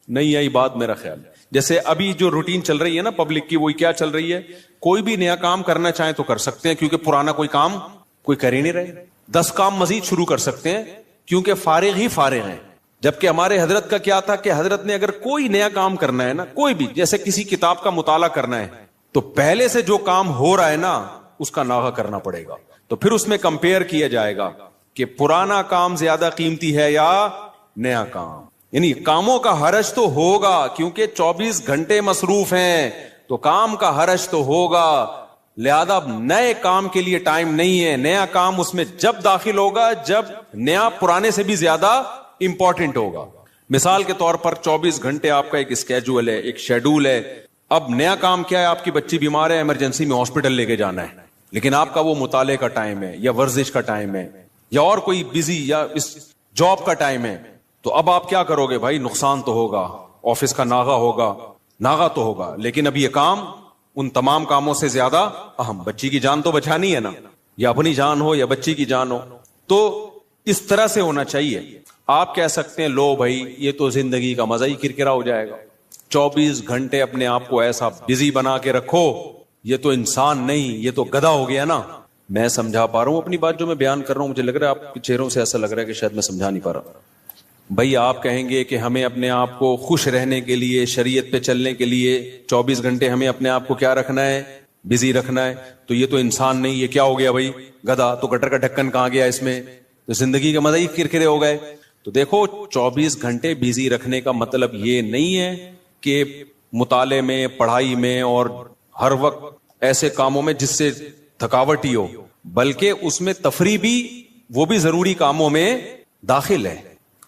نہیں آئی بات میرا خیال. جیسے ابھی جو روٹین چل رہی ہے نا پبلک کی, وہی کیا چل رہی ہے, کوئی بھی نیا کام کرنا چاہیں تو کر سکتے ہیں کیونکہ پرانا کوئی کام کوئی کر ہی نہیں رہے. 10 کام مزید شروع کر سکتے ہیں کیونکہ فارغ ہی فارغ ہیں. جبکہ ہمارے حضرت کا کیا تھا کہ حضرت نے اگر کوئی نیا کام کرنا ہے نا, کوئی بھی, جیسے کسی کتاب کا مطالعہ کرنا ہے تو پہلے سے جو کام ہو رہا ہے نا اس کا ناغہ کرنا پڑے گا. تو پھر اس میں کمپیئر کیا جائے گا کہ پرانا کام زیادہ قیمتی ہے یا نیا کام. یعنی کاموں کا حرج تو ہوگا کیونکہ 24 گھنٹے مصروف ہیں تو کام کا حرج تو ہوگا, لہذا نئے کام کے لیے ٹائم نہیں ہے. نیا کام اس میں جب داخل ہوگا جب نیا پرانے سے بھی زیادہ امپورٹنٹ ہوگا. مثال کے طور پر 24 گھنٹے آپ کا ایک اسکیجول ہے, ایک شیڈول ہے. اب نیا کام کیا ہے, آپ کی بچی بیمار ہے, ایمرجنسی میں ہاسپٹل لے کے جانا ہے, لیکن آپ کا وہ مطالعے کا ٹائم ہے یا ورزش کا ٹائم ہے یا اور کوئی بزی یا اس جاب کا ٹائم ہے. تو اب آپ کیا کرو گے بھائی, نقصان تو ہوگا, آفس کا ناغہ ہوگا, ناغہ تو ہوگا, لیکن اب یہ کام ان تمام کاموں سے زیادہ اہم. بچی کی جان تو بچانی ہے نا, یا اپنی جان ہو یا بچی کی جان ہو. تو اس طرح سے ہونا چاہیے. آپ کہہ سکتے ہیں لو بھائی یہ تو زندگی کا مزہ ہی کرکرا ہو جائے گا, 24 گھنٹے اپنے آپ کو ایسا بزی بنا کے رکھو, یہ تو انسان نہیں, یہ تو گدھا ہو گیا نا. میں سمجھا پا رہا ہوں اپنی بات جو میں بیان کر رہا ہوں, مجھے لگ رہا ہے آپ کے چہروں سے ایسا لگ رہا ہے کہ شاید میں سمجھا نہیں پا رہا. بھائی آپ کہیں گے کہ ہمیں اپنے آپ کو خوش رہنے کے لیے, شریعت پہ چلنے کے لیے 24 گھنٹے ہمیں اپنے آپ کو کیا رکھنا ہے, بزی رکھنا ہے. تو یہ تو انسان نہیں, یہ کیا ہو گیا بھائی, گدھا. تو گٹر کا ڈھکن کہاں گیا اس میں, تو زندگی کا مزہ ہی کرکرے ہو گئے. تو دیکھو 24 گھنٹے بزی رکھنے کا مطلب یہ نہیں ہے کہ مطالعے میں, پڑھائی میں اور ہر وقت ایسے کاموں میں جس سے تھکاوٹ ہی ہو, بلکہ اس میں تفریح بھی, وہ بھی ضروری کاموں میں داخل ہے.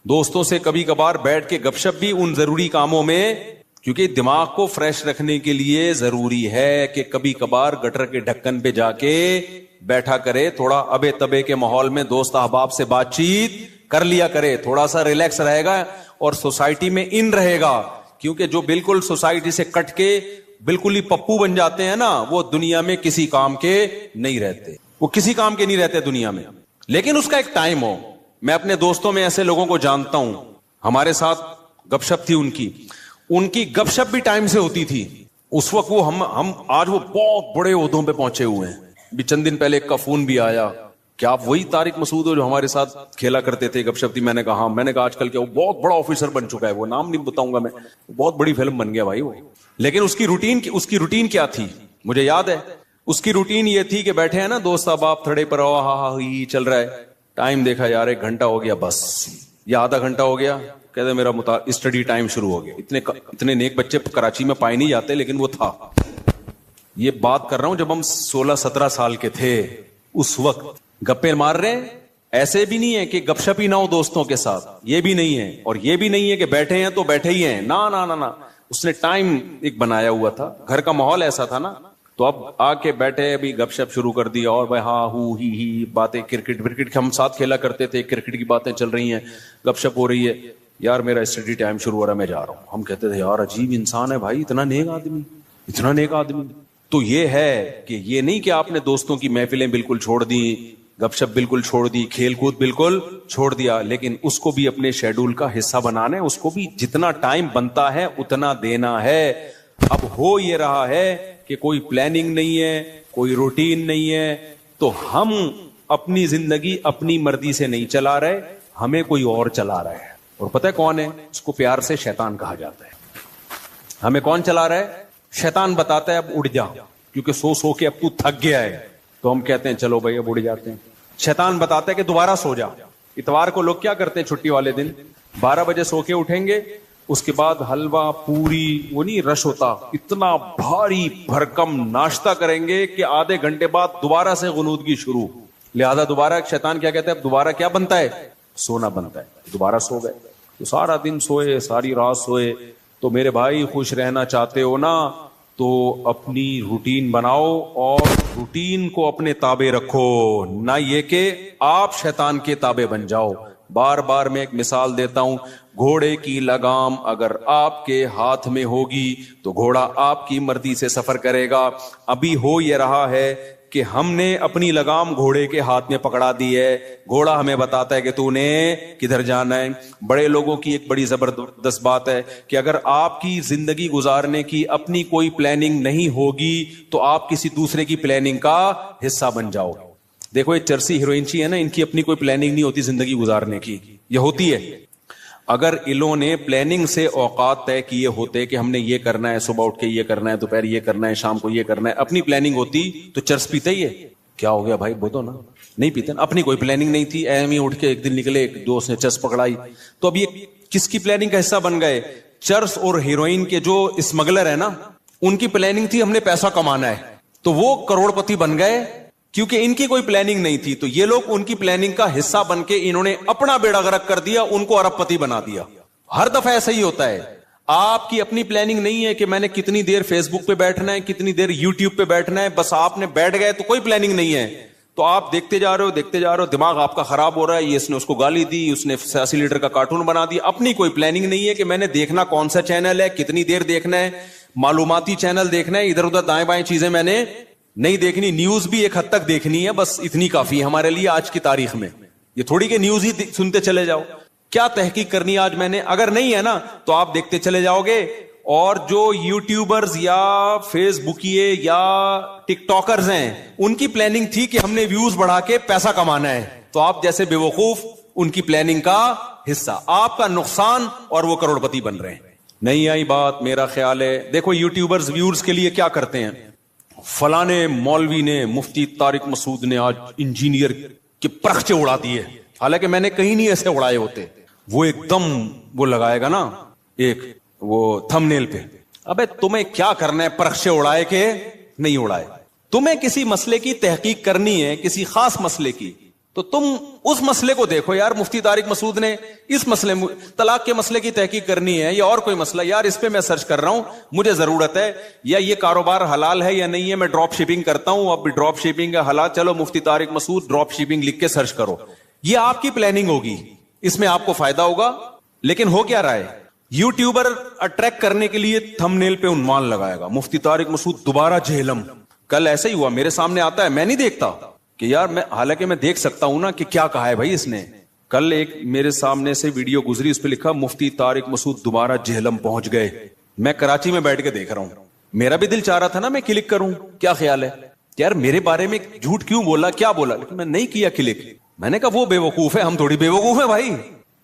دوستوں سے کبھی کبھار بیٹھ کے گپ شپ بھی ان ضروری کاموں میں, کیونکہ دماغ کو فریش رکھنے کے لیے ضروری ہے کہ کبھی کبھار گٹر کے ڈھکن پہ جا کے بیٹھا کرے, تھوڑا ابے تبے کے ماحول میں دوست احباب سے بات چیت کر لیا کرے, تھوڑا سا ریلیکس رہے گا اور سوسائٹی میں ان رہے گا. کیونکہ جو بالکل سوسائٹی سے کٹ کے بالکل ہی پپو بن جاتے ہیں نا, وہ دنیا میں کسی کام کے نہیں رہتے, وہ کسی کام کے نہیں رہتے دنیا میں. لیکن اس کا ایک ٹائم ہو. میں اپنے دوستوں میں ایسے لوگوں کو جانتا ہوں, ہمارے ساتھ گپ شپ تھی ان کی گپ شپ بھی ٹائم سے ہوتی تھی. اس وقت وہ ہم آج وہ بہت بڑے عہدوں پہ پہنچے ہوئے ہیں. بھی چند دن پہلے ایک کا فون بھی آیا, کیا آپ وہی طارق مسعود ہو جو ہمارے ساتھ کھیلا کرتے تھے, گپ شپ تھی. میں نے کہا ہاں. میں نے کہا آج کل کیا وہ بہت بڑا آفیسر بن چکا ہے, وہ نام نہیں بتاؤں گا میں, بہت بڑی فلم بن گیا بھائی وہ. لیکن اس کی روٹین کیا تھی مجھے یاد ہے. اس کی روٹین یہ تھی کہ بیٹھے ہیں نا دوست احباب تھڑے پر, ہاں چل رہا ہے, ٹائم دیکھا یار 1 گھنٹہ ہو گیا بس, یا آدھا گھنٹہ ہو گیا, کہتے میرا اسٹڈی ٹائم شروع ہو گیا. اتنے نیک بچے کراچی میں پائے نہیں جاتے, لیکن وہ تھا. یہ بات کر رہا ہوں جب ہم 16-17 سال کے تھے, اس وقت گپے مار رہے ہیں. ایسے بھی نہیں ہے کہ گپ شپ ہی نہ ہو دوستوں کے ساتھ, یہ بھی نہیں ہے. اور یہ بھی نہیں ہے کہ بیٹھے ہیں تو بیٹھے ہی ہیں, نہ. اس نے ٹائم ایک بنایا ہوا تھا, گھر کا ماحول ایسا تھا نا. تو اب آ کے بیٹھے, ابھی گپ شپ شروع کر دی, اور بھائی ہاں ہی باتیں, کرکٹ ہم ساتھ کھیلا کرتے تھے, کرکٹ کی باتیں چل رہی ہیں, گپ شپ ہو رہی ہے. یار میرا اسٹڈی ٹائم شروع ہو رہا ہے, میں جا رہا ہوں. ہم کہتے تھے یار عجیب انسان ہے بھائی, اتنا نیک آدمی. تو یہ ہے کہ یہ نہیں کہ آپ نے دوستوں کی محفلیں بالکل چھوڑ دی, گپ شپ بالکل چھوڑ دی, کھیل کود بالکل چھوڑ دیا, لیکن اس کو بھی اپنے شیڈول کا حصہ بنانا ہے. اس کو بھی جتنا ٹائم بنتا ہے اتنا دینا ہے. اب ہو یہ رہا ہے کہ کوئی پلاننگ نہیں ہے, کوئی روٹین نہیں ہے, تو ہم اپنی زندگی اپنی مرضی سے نہیں چلا رہے, ہمیں کوئی اور چلا رہا ہے. اور پتہ ہے کون ہے؟ اس کو پیار سے شیطان کہا جاتا ہے. ہمیں کون چلا رہا ہے؟ شیطان بتاتا ہے اب اڑ جا, کیونکہ سو کے اب تو تھک گیا ہے. تو ہم کہتے ہیں چلو بھائی اب اڑ جاتے ہیں. شیطان بتاتا ہے کہ دوبارہ سو جا. اتوار کو لوگ کیا کرتے ہیں چھٹی والے دن, 12 بجے سو کے اٹھیں گے, اس کے بعد حلوہ پوری, وہ نہیں رش ہوتا, اتنا بھاری بھرکم ناشتہ کریں گے کہ آدھے گھنٹے بعد دوبارہ سے غنودگی شروع. لہذا دوبارہ شیطان کیا کہتا ہے, اب دوبارہ کیا بنتا ہے؟ سونا بنتا ہے. دوبارہ سو گئے. تو سارا دن سوئے, ساری رات سوئے. تو میرے بھائی خوش رہنا چاہتے ہو نا تو اپنی روٹین بناؤ اور روٹین کو اپنے تابع رکھو, نہ یہ کہ آپ شیطان کے تابع بن جاؤ. بار بار میں ایک مثال دیتا ہوں, گھوڑے کی لگام اگر آپ کے ہاتھ میں ہوگی تو گھوڑا آپ کی مرضی سے سفر کرے گا. ابھی ہو یہ رہا ہے کہ ہم نے اپنی لگام گھوڑے کے ہاتھ میں پکڑا دی ہے, گھوڑا ہمیں بتاتا ہے کہ تو نے کدھر جانا ہے. بڑے لوگوں کی ایک بڑی زبردست بات ہے کہ اگر آپ کی زندگی گزارنے کی اپنی کوئی پلاننگ نہیں ہوگی تو آپ کسی دوسرے کی پلاننگ کا حصہ بن جاؤ. دیکھو یہ چرسی ہیروئنچی ہے نا, ان کی اپنی کوئی پلاننگ نہیں ہوتی زندگی گزارنے کی, یہ ہوتی ہے. اگر انہوں نے پلاننگ سے اوقات طے کیے ہوتے کہ ہم نے یہ کرنا ہے, صبح اٹھ کے یہ کرنا ہے, دوپہر یہ کرنا ہے, شام کو یہ کرنا ہے, اپنی پلاننگ ہوتی تو چرس پیتے ہی ہے. کیا ہو گیا بھائی, بولو نا, نہیں پیتے. اپنی کوئی پلاننگ نہیں تھی, ایم ہی اٹھ کے ایک دن نکلے, ایک دوست نے چرس پکڑائی. تو اب یہ کس کی پلاننگ کا حصہ بن گئے؟ چرس اور ہیروئن کے جو اسمگلر ہے نا, ان کی پلاننگ تھی ہم نے پیسہ کمانا ہے, تو وہ کروڑ پتی بن گئے کیونکہ ان کی کوئی پلاننگ نہیں تھی. تو یہ لوگ ان کی پلاننگ کا حصہ بن کے انہوں نے اپنا بیڑا غرق کر دیا, ان کو ارب پتی بنا دیا. ہر دفعہ ایسا ہی ہوتا ہے. آپ کی اپنی پلاننگ نہیں ہے کہ میں نے کتنی دیر فیس بک پہ بیٹھنا ہے, کتنی دیر یوٹیوب پہ بیٹھنا ہے, بس آپ نے بیٹھ گئے تو کوئی پلاننگ نہیں ہے. تو آپ دیکھتے جا رہے ہو, دماغ آپ کا خراب ہو رہا ہے. یہ اس نے اس کو گالی دی, اس نے 80 لیٹر کا کارٹون بنا دیا. اپنی کوئی پلاننگ نہیں ہے کہ میں نے دیکھنا کون سا چینل ہے, کتنی دیر دیکھنا ہے, معلوماتی چینل دیکھنا ہے, ادھر ادھر دائیں بائیں چیزیں میں نے نہیں دیکھنی. نیوز بھی ایک حد تک دیکھنی ہے, بس اتنی کافی ہے ہمارے لیے آج کی تاریخ میں. یہ تھوڑی کہ نیوز ہی سنتے چلے جاؤ. کیا تحقیق کرنی آج میں نے؟ اگر نہیں ہے نا تو آپ دیکھتے چلے جاؤ گے. اور جو یوٹیوبرز یا فیس بکیے یا ٹک ٹاکرز ہیں, ان کی پلاننگ تھی کہ ہم نے ویوز بڑھا کے پیسہ کمانا ہے, تو آپ جیسے بے وقوف ان کی پلاننگ کا حصہ, آپ کا نقصان, اور وہ کروڑ پتی بن رہے ہیں. نہیں آئی بات, میرا خیال ہے. دیکھو یوٹیوبرز ویورز کے لیے کیا کرتے ہیں, فلانے مولوی نے, مفتی طارق مسعود نے آج انجینئر کے پرخچے اڑا دیے, حالانکہ میں نے کہیں نہیں ایسے اڑائے ہوتے. وہ ایک دم وہ لگائے گا نا ایک وہ تھمبنیل پہ, ابے تمہیں کیا کرنا ہے پرخچے اڑائے کہ نہیں اڑائے؟ تمہیں کسی مسئلے کی تحقیق کرنی ہے, کسی خاص مسئلے کی, تو تم اس مسئلے کو دیکھو. یار مفتی طارق مسعود نے اس مسئلے, طلاق کے مسئلے کی تحقیق کرنی ہے یا اور کوئی مسئلہ, یار اس پہ میں سرچ کر رہا ہوں, مجھے ضرورت ہے, یا یہ کاروبار حلال ہے یا نہیں ہے, میں ڈراپ شپنگ کرتا ہوں, اب ڈراپ شپنگ ہے حلال, چلو مفتی طارق مسعود ڈراپ شپنگ لکھ کے سرچ کرو. یہ آپ کی پلاننگ ہوگی, اس میں آپ کو فائدہ ہوگا. لیکن ہو کیا رہا ہے, یوٹیوبر اٹریکٹ کرنے کے لیے تھمبنیل پہ عنوان لگائے گا, مفتی طارق مسعود دوبارہ جہلم. کل ایسا ہی ہوا, میرے سامنے آتا ہے, میں نہیں دیکھتا کہ یار میں, حالانکہ میں دیکھ سکتا ہوں نا کہ کیا کہا ہے بھائی اس نے. کل ایک میرے سامنے سے ویڈیو گزری, اس پہ لکھا مفتی طارق مسعود دوبارہ جہلم پہنچ گئے. میں کراچی میں بیٹھ کے دیکھ رہا ہوں, میرا بھی دل چاہ رہا تھا نا میں کلک کروں, کیا خیال ہے یار میرے بارے میں جھوٹ کیوں بولا, کیا بولا, لیکن میں نہیں کیا کلک. میں نے کہا وہ بے وقوف ہے, ہم تھوڑی بے وقوف ہیں بھائی,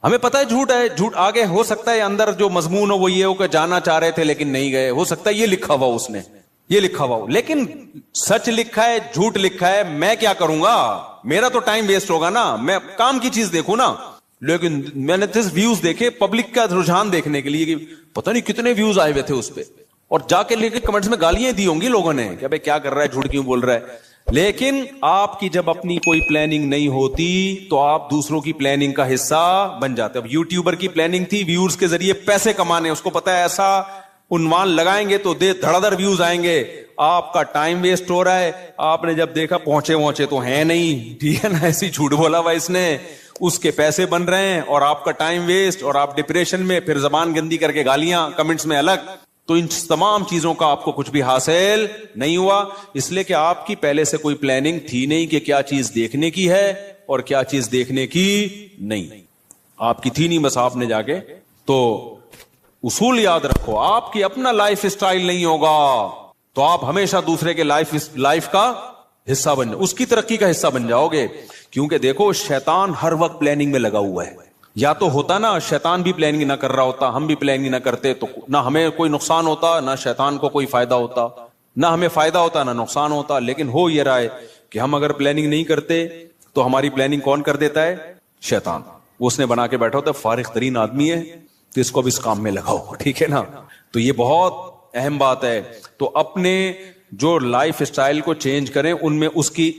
ہمیں پتا ہے جھوٹ ہے. جھوٹ آگے ہو سکتا ہے اندر جو مضمون ہو وہ یہ ہو کہ جانا چاہ رہے تھے لیکن نہیں گئے, ہو سکتا ہے یہ لکھا ہوا اس نے, یہ لکھا ہوا, لیکن سچ لکھا ہے جھوٹ لکھا ہے, میں کیا کروں گا, میرا تو ٹائم ویسٹ ہوگا نا, میں کام کی چیز دیکھوں نا. لیکن میں نے ویوز دیکھے پبلک کا رجحان دیکھنے کے لیے کہ پتہ نہیں کتنے ویوز آئے ہوئے تھے اس پہ, اور جا کے لے کے کمنٹس میں گالیاں دی ہوں گی لوگوں نے کہ بھائی کیا کر رہا ہے, جھوٹ کیوں بول رہا ہے. لیکن آپ کی جب اپنی کوئی پلاننگ نہیں ہوتی تو آپ دوسروں کی پلاننگ کا حصہ بن جاتے. اب یوٹیوبر کی پلاننگ تھی ویورز کے ذریعے پیسے کمانے, اس کو پتا ہے ایسا عنوان لگائیں گے تو دھڑا دھڑ ویوز آئیں گے, آپ کا ٹائم ویسٹ ہو رہا ہے. آپ نے جب دیکھا پہنچے تو ہیں نہیں, ٹھیک ہے نا, ایسی جھوٹ بولا ہوا اس نے, اس کے پیسے بن رہے ہیں اور آپ کا ٹائم ویسٹ, اور آپ ڈپریشن میں, پھر زبان گندی کر کے گالیاں کمنٹس میں الگ. تو ان تمام چیزوں کا آپ کو کچھ بھی حاصل نہیں ہوا, اس لیے کہ آپ کی پہلے سے کوئی پلاننگ تھی نہیں کہ کیا چیز دیکھنے کی ہے اور کیا چیز دیکھنے کی نہیں. آپ کی تھی نہیں, بس آپ نے جا کے. تو اصول یاد رکھو, آپ کی اپنا لائف اسٹائل نہیں ہوگا تو آپ ہمیشہ دوسرے کے لائف کا حصہ بن جاؤ, اس کی ترقی کا حصہ بن جاؤ گے. کیونکہ دیکھو شیطان ہر وقت پلاننگ میں لگا ہوا ہے. یا تو ہوتا نا شیطان بھی پلاننگ نہ کر رہا ہوتا, ہم بھی پلاننگ نہ کرتے, تو نہ ہمیں کوئی نقصان ہوتا نہ شیطان کو کوئی فائدہ ہوتا, نہ ہمیں فائدہ ہوتا نہ نقصان ہوتا. لیکن ہو یہ رہا ہے کہ ہم اگر پلاننگ نہیں کرتے تو ہماری پلاننگ کون کر دیتا ہے, شیطان. اس نے بنا کے بیٹھا ہوتا ہے, فارغ ترین آدمی ہے تو اس کو بھی اس کام میں لگاؤ, ٹھیک ہے نا. تو یہ بہت اہم بات ہے. تو اپنے جو لائف اسٹائل کو چینج کریں, ان میں اس کی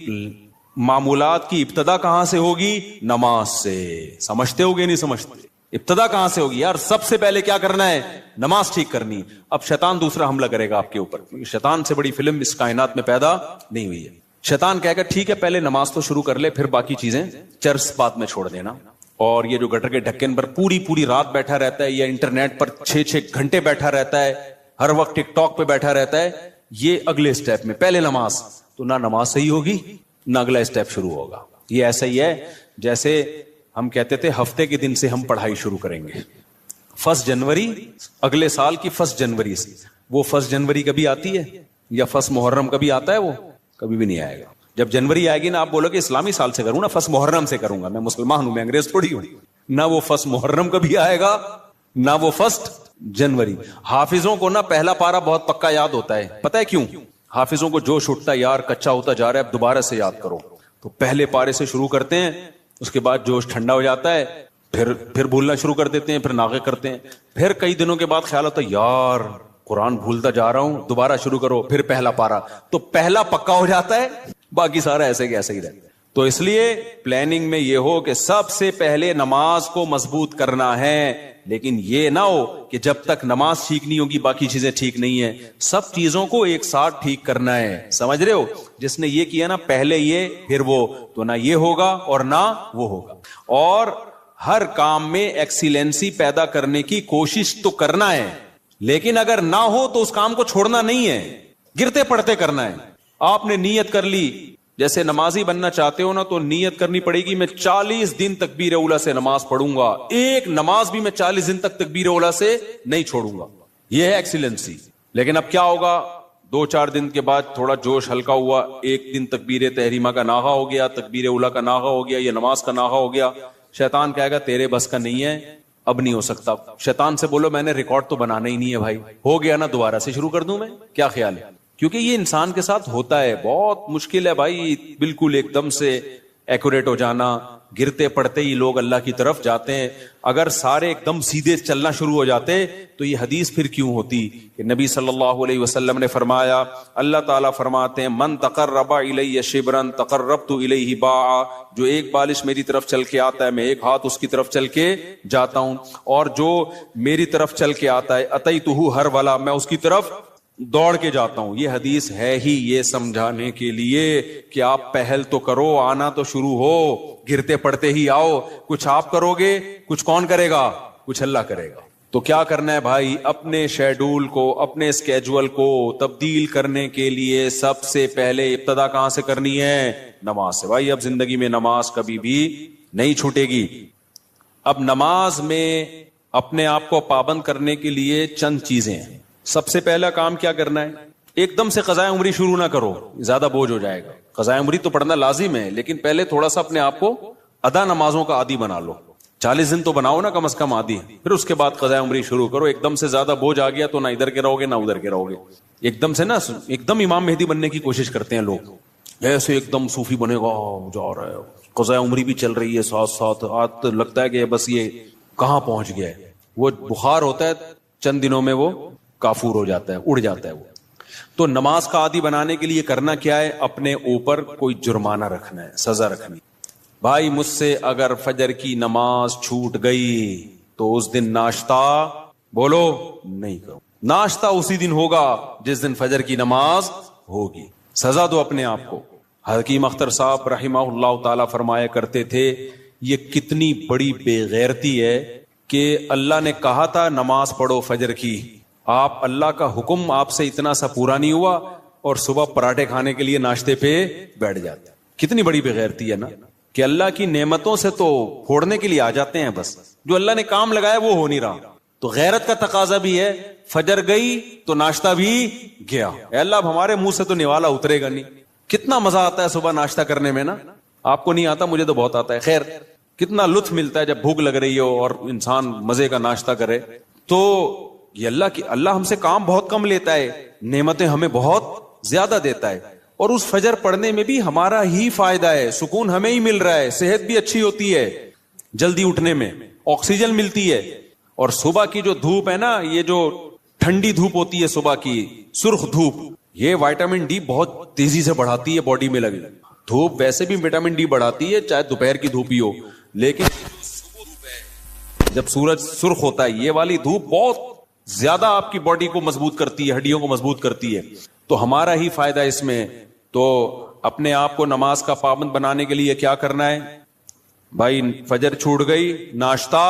معمولات کی ابتدا کہاں سے ہوگی, نماز سے. سمجھتے ہوگے نہیں سمجھتے, ابتدا کہاں سے ہوگی یار؟ سب سے پہلے کیا کرنا ہے؟ نماز ٹھیک کرنی. اب شیطان دوسرا حملہ کرے گا آپ کے اوپر. شیطان سے بڑی فلم اس کائنات میں پیدا نہیں ہوئی ہے. شیطان کہے گا ٹھیک ہے پہلے نماز تو شروع کر لے, پھر باقی چیزیں چرس بعد میں چھوڑ دینا. اور یہ جو گٹر کے ڈھکن پر پوری رات بیٹھا رہتا ہے, یا انٹرنیٹ پر 6 گھنٹے بیٹھا رہتا ہے, ہر وقت ٹک ٹاک پہ بیٹھا رہتا ہے, یہ اگلے اسٹیپ میں. پہلے نماز, تو نہ نماز صحیح ہوگی نہ اگلا اسٹیپ شروع ہوگا. یہ ایسا ہی ہے جیسے ہم کہتے تھے ہفتے کے دن سے ہم پڑھائی شروع کریں گے, 1 جنوری اگلے سال کی 1 جنوری سے. وہ 1 جنوری کبھی آتی ہے یا 1 محرم کبھی آتا ہے؟ وہ کبھی بھی نہیں آئے گا. جب جنوری آئے گی نا, آپ بولو کہ اسلامی سال سے کروں نا, 1 محرم سے کروں گا, میں مسلمان ہوں, میں انگریز تھوڑی ہوں. نہ وہ 1 محرم کبھی آئے گا نہ وہ 1 جنوری. حافظوں کو نا پہلا پارا بہت پکا یاد ہوتا ہے, پتہ ہے کیوں؟ حافظوں کو جوش اٹھتا ہے یار کچا ہوتا جا رہا ہے, اب دوبارہ سے یاد کرو, تو پہلے پارے سے شروع کرتے ہیں, اس کے بعد جوش ٹھنڈا ہو جاتا ہے, پھر بھولنا شروع کر دیتے ہیں, پھر ناغے کرتے ہیں, پھر کئی دنوں کے بعد خیال ہوتا ہے یار قرآن بھولتا جا رہا ہوں, دوبارہ شروع کرو, پھر پہلا پارا, تو پہلا پکا ہو جاتا ہے, باقی سارا ایسے کہ ایسے ہی رہتا ہے. تو اس لیے پلاننگ میں یہ ہو کہ سب سے پہلے نماز کو مضبوط کرنا ہے, لیکن یہ نہ ہو کہ جب تک نماز ٹھیک نہیں ہوگی باقی چیزیں ٹھیک نہیں ہیں. سب چیزوں کو ایک ساتھ ٹھیک کرنا ہے, سمجھ رہے ہو؟ جس نے یہ کیا نا پہلے یہ پھر وہ, تو نہ یہ ہوگا اور نہ وہ ہوگا. اور ہر کام میں ایکسیلنسی پیدا کرنے کی کوشش تو کرنا ہے, لیکن اگر نہ ہو تو اس کام کو چھوڑنا نہیں ہے, گرتے پڑتے کرنا ہے. آپ نے نیت کر لی, جیسے نمازی بننا چاہتے ہو نا, تو نیت کرنی پڑے گی میں 40 دن تکبیر اولا سے نماز پڑھوں گا, ایک نماز بھی میں 40 دن تک تکبیر اولا سے نہیں چھوڑوں گا. یہ ہے ایکسیلنسی. لیکن اب کیا ہوگا, 2-4 دن کے بعد تھوڑا جوش ہلکا ہوا, ایک دن تکبیر تحریمہ کا ناغہ ہو گیا, تکبیر اولا کا ناغہ ہو گیا, یہ نماز کا ناغہ ہو گیا. شیطان کہے گا تیرے بس کا نہیں ہے, اب نہیں ہو سکتا. شیطان سے بولو میں نے ریکارڈ تو بنانا ہی نہیں ہے بھائی, ہو گیا نا دوبارہ سے شروع کر دوں میں, کیا خیال ہے؟ کیونکہ یہ انسان کے ساتھ ہوتا ہے, بہت مشکل ہے بھائی بالکل ایک دم سے ایکوریٹ ہو جانا. گرتے پڑتے ہی لوگ اللہ کی طرف جاتے ہیں. اگر سارے ایک دم سیدھے چلنا شروع ہو جاتے تو یہ حدیث پھر کیوں ہوتی کہ نبی صلی اللہ علیہ وسلم نے فرمایا, اللہ تعالیٰ فرماتے ہیں من تقرب الی شبرا تقربت الیہ باعا, جو ایک بالش میری طرف چل کے آتا ہے میں ایک ہاتھ اس کی طرف چل کے جاتا ہوں, اور جو میری طرف چل کے آتا ہے اتیتہ ہرولا, میں اس کی طرف دوڑ کے جاتا ہوں. یہ حدیث ہے ہی یہ سمجھانے کے لیے کہ آپ پہل تو کرو, آنا تو شروع ہو, گرتے پڑتے ہی آؤ. کچھ آپ کرو گے, کچھ کون کرے گا؟ کچھ اللہ کرے گا. تو کیا کرنا ہے بھائی, اپنے شیڈول کو, اپنے اسکیجول کو تبدیل کرنے کے لیے سب سے پہلے ابتدا کہاں سے کرنی ہے؟ نماز سے. بھائی اب زندگی میں نماز کبھی بھی نہیں چھوٹے گی. اب نماز میں اپنے آپ کو پابند کرنے کے لیے چند چیزیں ہیں. سب سے پہلا کام کیا کرنا ہے, ایک دم سے قضاء عمری شروع نہ کرو, زیادہ بوجھ ہو جائے گا. قضاء عمری تو پڑھنا لازم ہے, لیکن پہلے تھوڑا سا اپنے آپ کو ادا نمازوں کا عادی بنا لو. 40 دن تو بناؤ نا کم از کم عادی, پھر اس کے بعد قضاء عمری شروع کرو. ایک دم سے زیادہ بوجھ آ گیا تو نہ ادھر کے رہو گے نہ ادھر کے رہو گے. ایک دم سے نا ایک دم امام مہدی بننے کی کوشش کرتے ہیں لوگ, ایسے ایک دم صوفی بنے گا, جا رہا ہے, قضاء عمری بھی چل رہی ہے ساتھ ساتھ, آج لگتا ہے کہ بس یہ کہاں پہنچ گیا ہے. وہ بخار ہوتا ہے, چند دنوں میں وہ کافور ہو جاتا ہے, اڑ جاتا ہے وہ. تو نماز کا عادی بنانے کے لیے کرنا کیا ہے, اپنے اوپر کوئی جرمانہ رکھنا ہے, سزا رکھنی. بھائی مجھ سے اگر فجر کی نماز چھوٹ گئی تو اس دن ناشتہ بولو نہیں کرو. ناشتہ اسی دن ہوگا جس دن فجر کی نماز ہوگی. سزا دو اپنے آپ کو. حکیم اختر صاحب رحمہ اللہ تعالی فرمایا کرتے تھے, یہ کتنی بڑی بے غیرتی ہے کہ اللہ نے کہا تھا نماز پڑھو فجر کی, آپ اللہ کا حکم آپ سے اتنا سا پورا نہیں ہوا اور صبح پراٹھے کھانے کے لیے ناشتے پہ بیٹھ جاتے. کتنی بڑی بے غیرتی ہے نا, کہ اللہ کی نعمتوں سے تو پھوڑنے کے لیے آ جاتے ہیں, بس جو اللہ نے کام لگایا وہ ہو نہیں رہا. تو غیرت کا تقاضا بھی ہے, فجر گئی تو ناشتہ بھی گیا. اے اللہ اب ہمارے منہ سے تو نوالا اترے گا نہیں. کتنا مزہ آتا ہے صبح ناشتہ کرنے میں نا, آپ کو نہیں آتا, مجھے تو بہت آتا ہے. خیر کتنا لطف ملتا ہے جب بھوک لگ رہی ہو اور انسان مزے کا ناشتہ کرے. تو یہ اللہ ہم سے کام بہت کم لیتا ہے, نعمتیں ہمیں بہت زیادہ دیتا ہے, اور اس فجر پڑھنے میں بھی ہمارا ہی فائدہ ہے, سکون ہمیں ہی مل رہا ہے, صحت بھی اچھی ہوتی ہے, جلدی اٹھنے میں آکسیجن ملتی ہے. اور صبح کی جو دھوپ ہے نا, یہ جو ٹھنڈی دھوپ ہوتی ہے صبح کی, سرخ دھوپ, یہ وائٹامن ڈی بہت تیزی سے بڑھاتی ہے باڈی میں. لگے دھوپ ویسے بھی وٹامن ڈی بڑھاتی ہے چاہے دوپہر کی دھوپ ہی ہو, لیکن جب سورج سرخ ہوتا ہے یہ والی دھوپ بہت زیادہ آپ کی باڈی کو مضبوط کرتی ہے, ہڈیوں کو مضبوط کرتی ہے, تو ہمارا ہی فائدہ اس میں. تو اپنے آپ کو نماز کا پابند بنانے کے لیے کیا کرنا ہے بھائی؟ فجر چھوٹ گئی, ناشتہ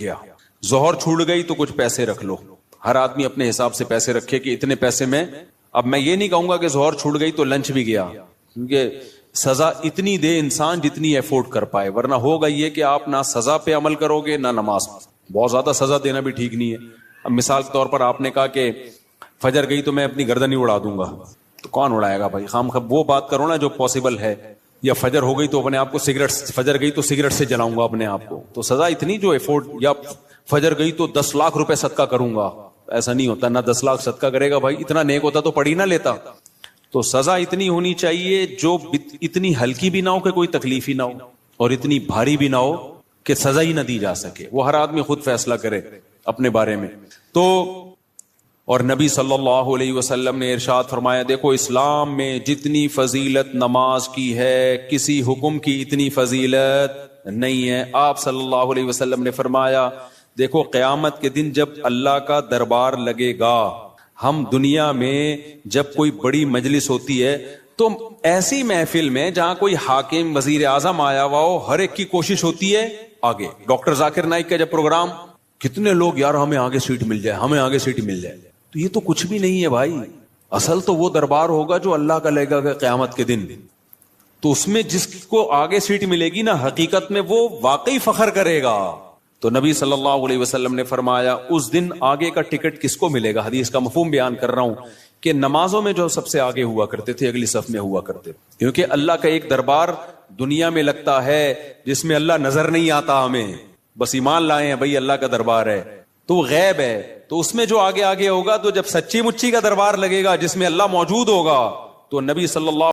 گیا, ظہر چھوٹ گئی تو کچھ پیسے رکھ لو. ہر آدمی اپنے حساب سے پیسے رکھے کہ اتنے پیسے میں. اب میں یہ نہیں کہوں گا کہ ظہر چھوٹ گئی تو لنچ بھی گیا, کیونکہ سزا اتنی دے انسان جتنی افورڈ کر پائے, ورنہ ہوگا یہ کہ آپ نہ سزا پہ عمل کرو گے نہ نماز. بہت زیادہ سزا دینا بھی ٹھیک نہیں ہے. اب مثال کے طور پر آپ نے کہا کہ فجر گئی تو میں اپنی گردن ہی اڑا دوں گا, تو کون اڑائے گا بھائی؟ خام خب وہ بات کرو نا جو پاسبل ہے. یا فجر ہو گئی تو اپنے آپ کو سگریٹ, فجر گئی تو سگریٹ سے جلاؤں گا اپنے آپ کو, تو سزا اتنی جو افورڈ. یا فجر گئی تو 10 لاکھ روپے صدقہ کروں گا, ایسا نہیں ہوتا. نہ 10 لاکھ صدقہ کرے گا بھائی, اتنا نیک ہوتا تو پڑھی نہ لیتا. تو سزا اتنی ہونی چاہیے جو اتنی ہلکی بھی نہ ہو کہ کوئی تکلیف ہی نہ ہو, اور اتنی بھاری بھی نہ ہو کہ سزا ہی نہ دی جا سکے. وہ ہر آدمی خود فیصلہ کرے اپنے بارے میں. تو اور نبی صلی اللہ علیہ وسلم نے ارشاد فرمایا, دیکھو اسلام میں جتنی فضیلت نماز کی ہے کسی حکم کی اتنی فضیلت نہیں ہے. آپ صلی اللہ علیہ وسلم نے فرمایا, دیکھو قیامت کے دن جب اللہ کا دربار لگے گا, ہم دنیا میں جب کوئی بڑی مجلس ہوتی ہے تو ایسی محفل میں جہاں کوئی حاکم وزیر اعظم آیا ہوا ہو, ہر ایک کی کوشش ہوتی ہے آگے. ڈاکٹر ذاکر نائک کا جب پروگرام, کتنے لوگ یار ہمیں آگے سیٹ مل جائے, ہمیں آگے سیٹ مل جائے. تو یہ تو کچھ بھی نہیں ہے بھائی. اصل تو وہ دربار ہوگا جو اللہ کا لگے گا قیامت کے دن. تو اس میں جس کو آگے سیٹ ملے گی نا, حقیقت میں وہ واقعی فخر کرے گا. تو نبی صلی اللہ علیہ وسلم نے فرمایا اس دن آگے کا ٹکٹ کس کو ملے گا؟ حدیث کا مفہوم بیان کر رہا ہوں کہ نمازوں میں جو سب سے آگے ہوا کرتے تھے, اگلی صف میں ہوا کرتے, کیونکہ اللہ کا ایک دربار دنیا میں لگتا ہے جس میں اللہ نظر نہیں آتا ہمیں, بس ایمان لائے ہیں بھائی اللہ کا دربار ہے, تو وہ غیب ہے. تو اس میں جو آگے آگے ہوگا, تو جب سچی مچی کا دربار لگے گا جس میں اللہ موجود ہوگا, تو نبی صلی اللہ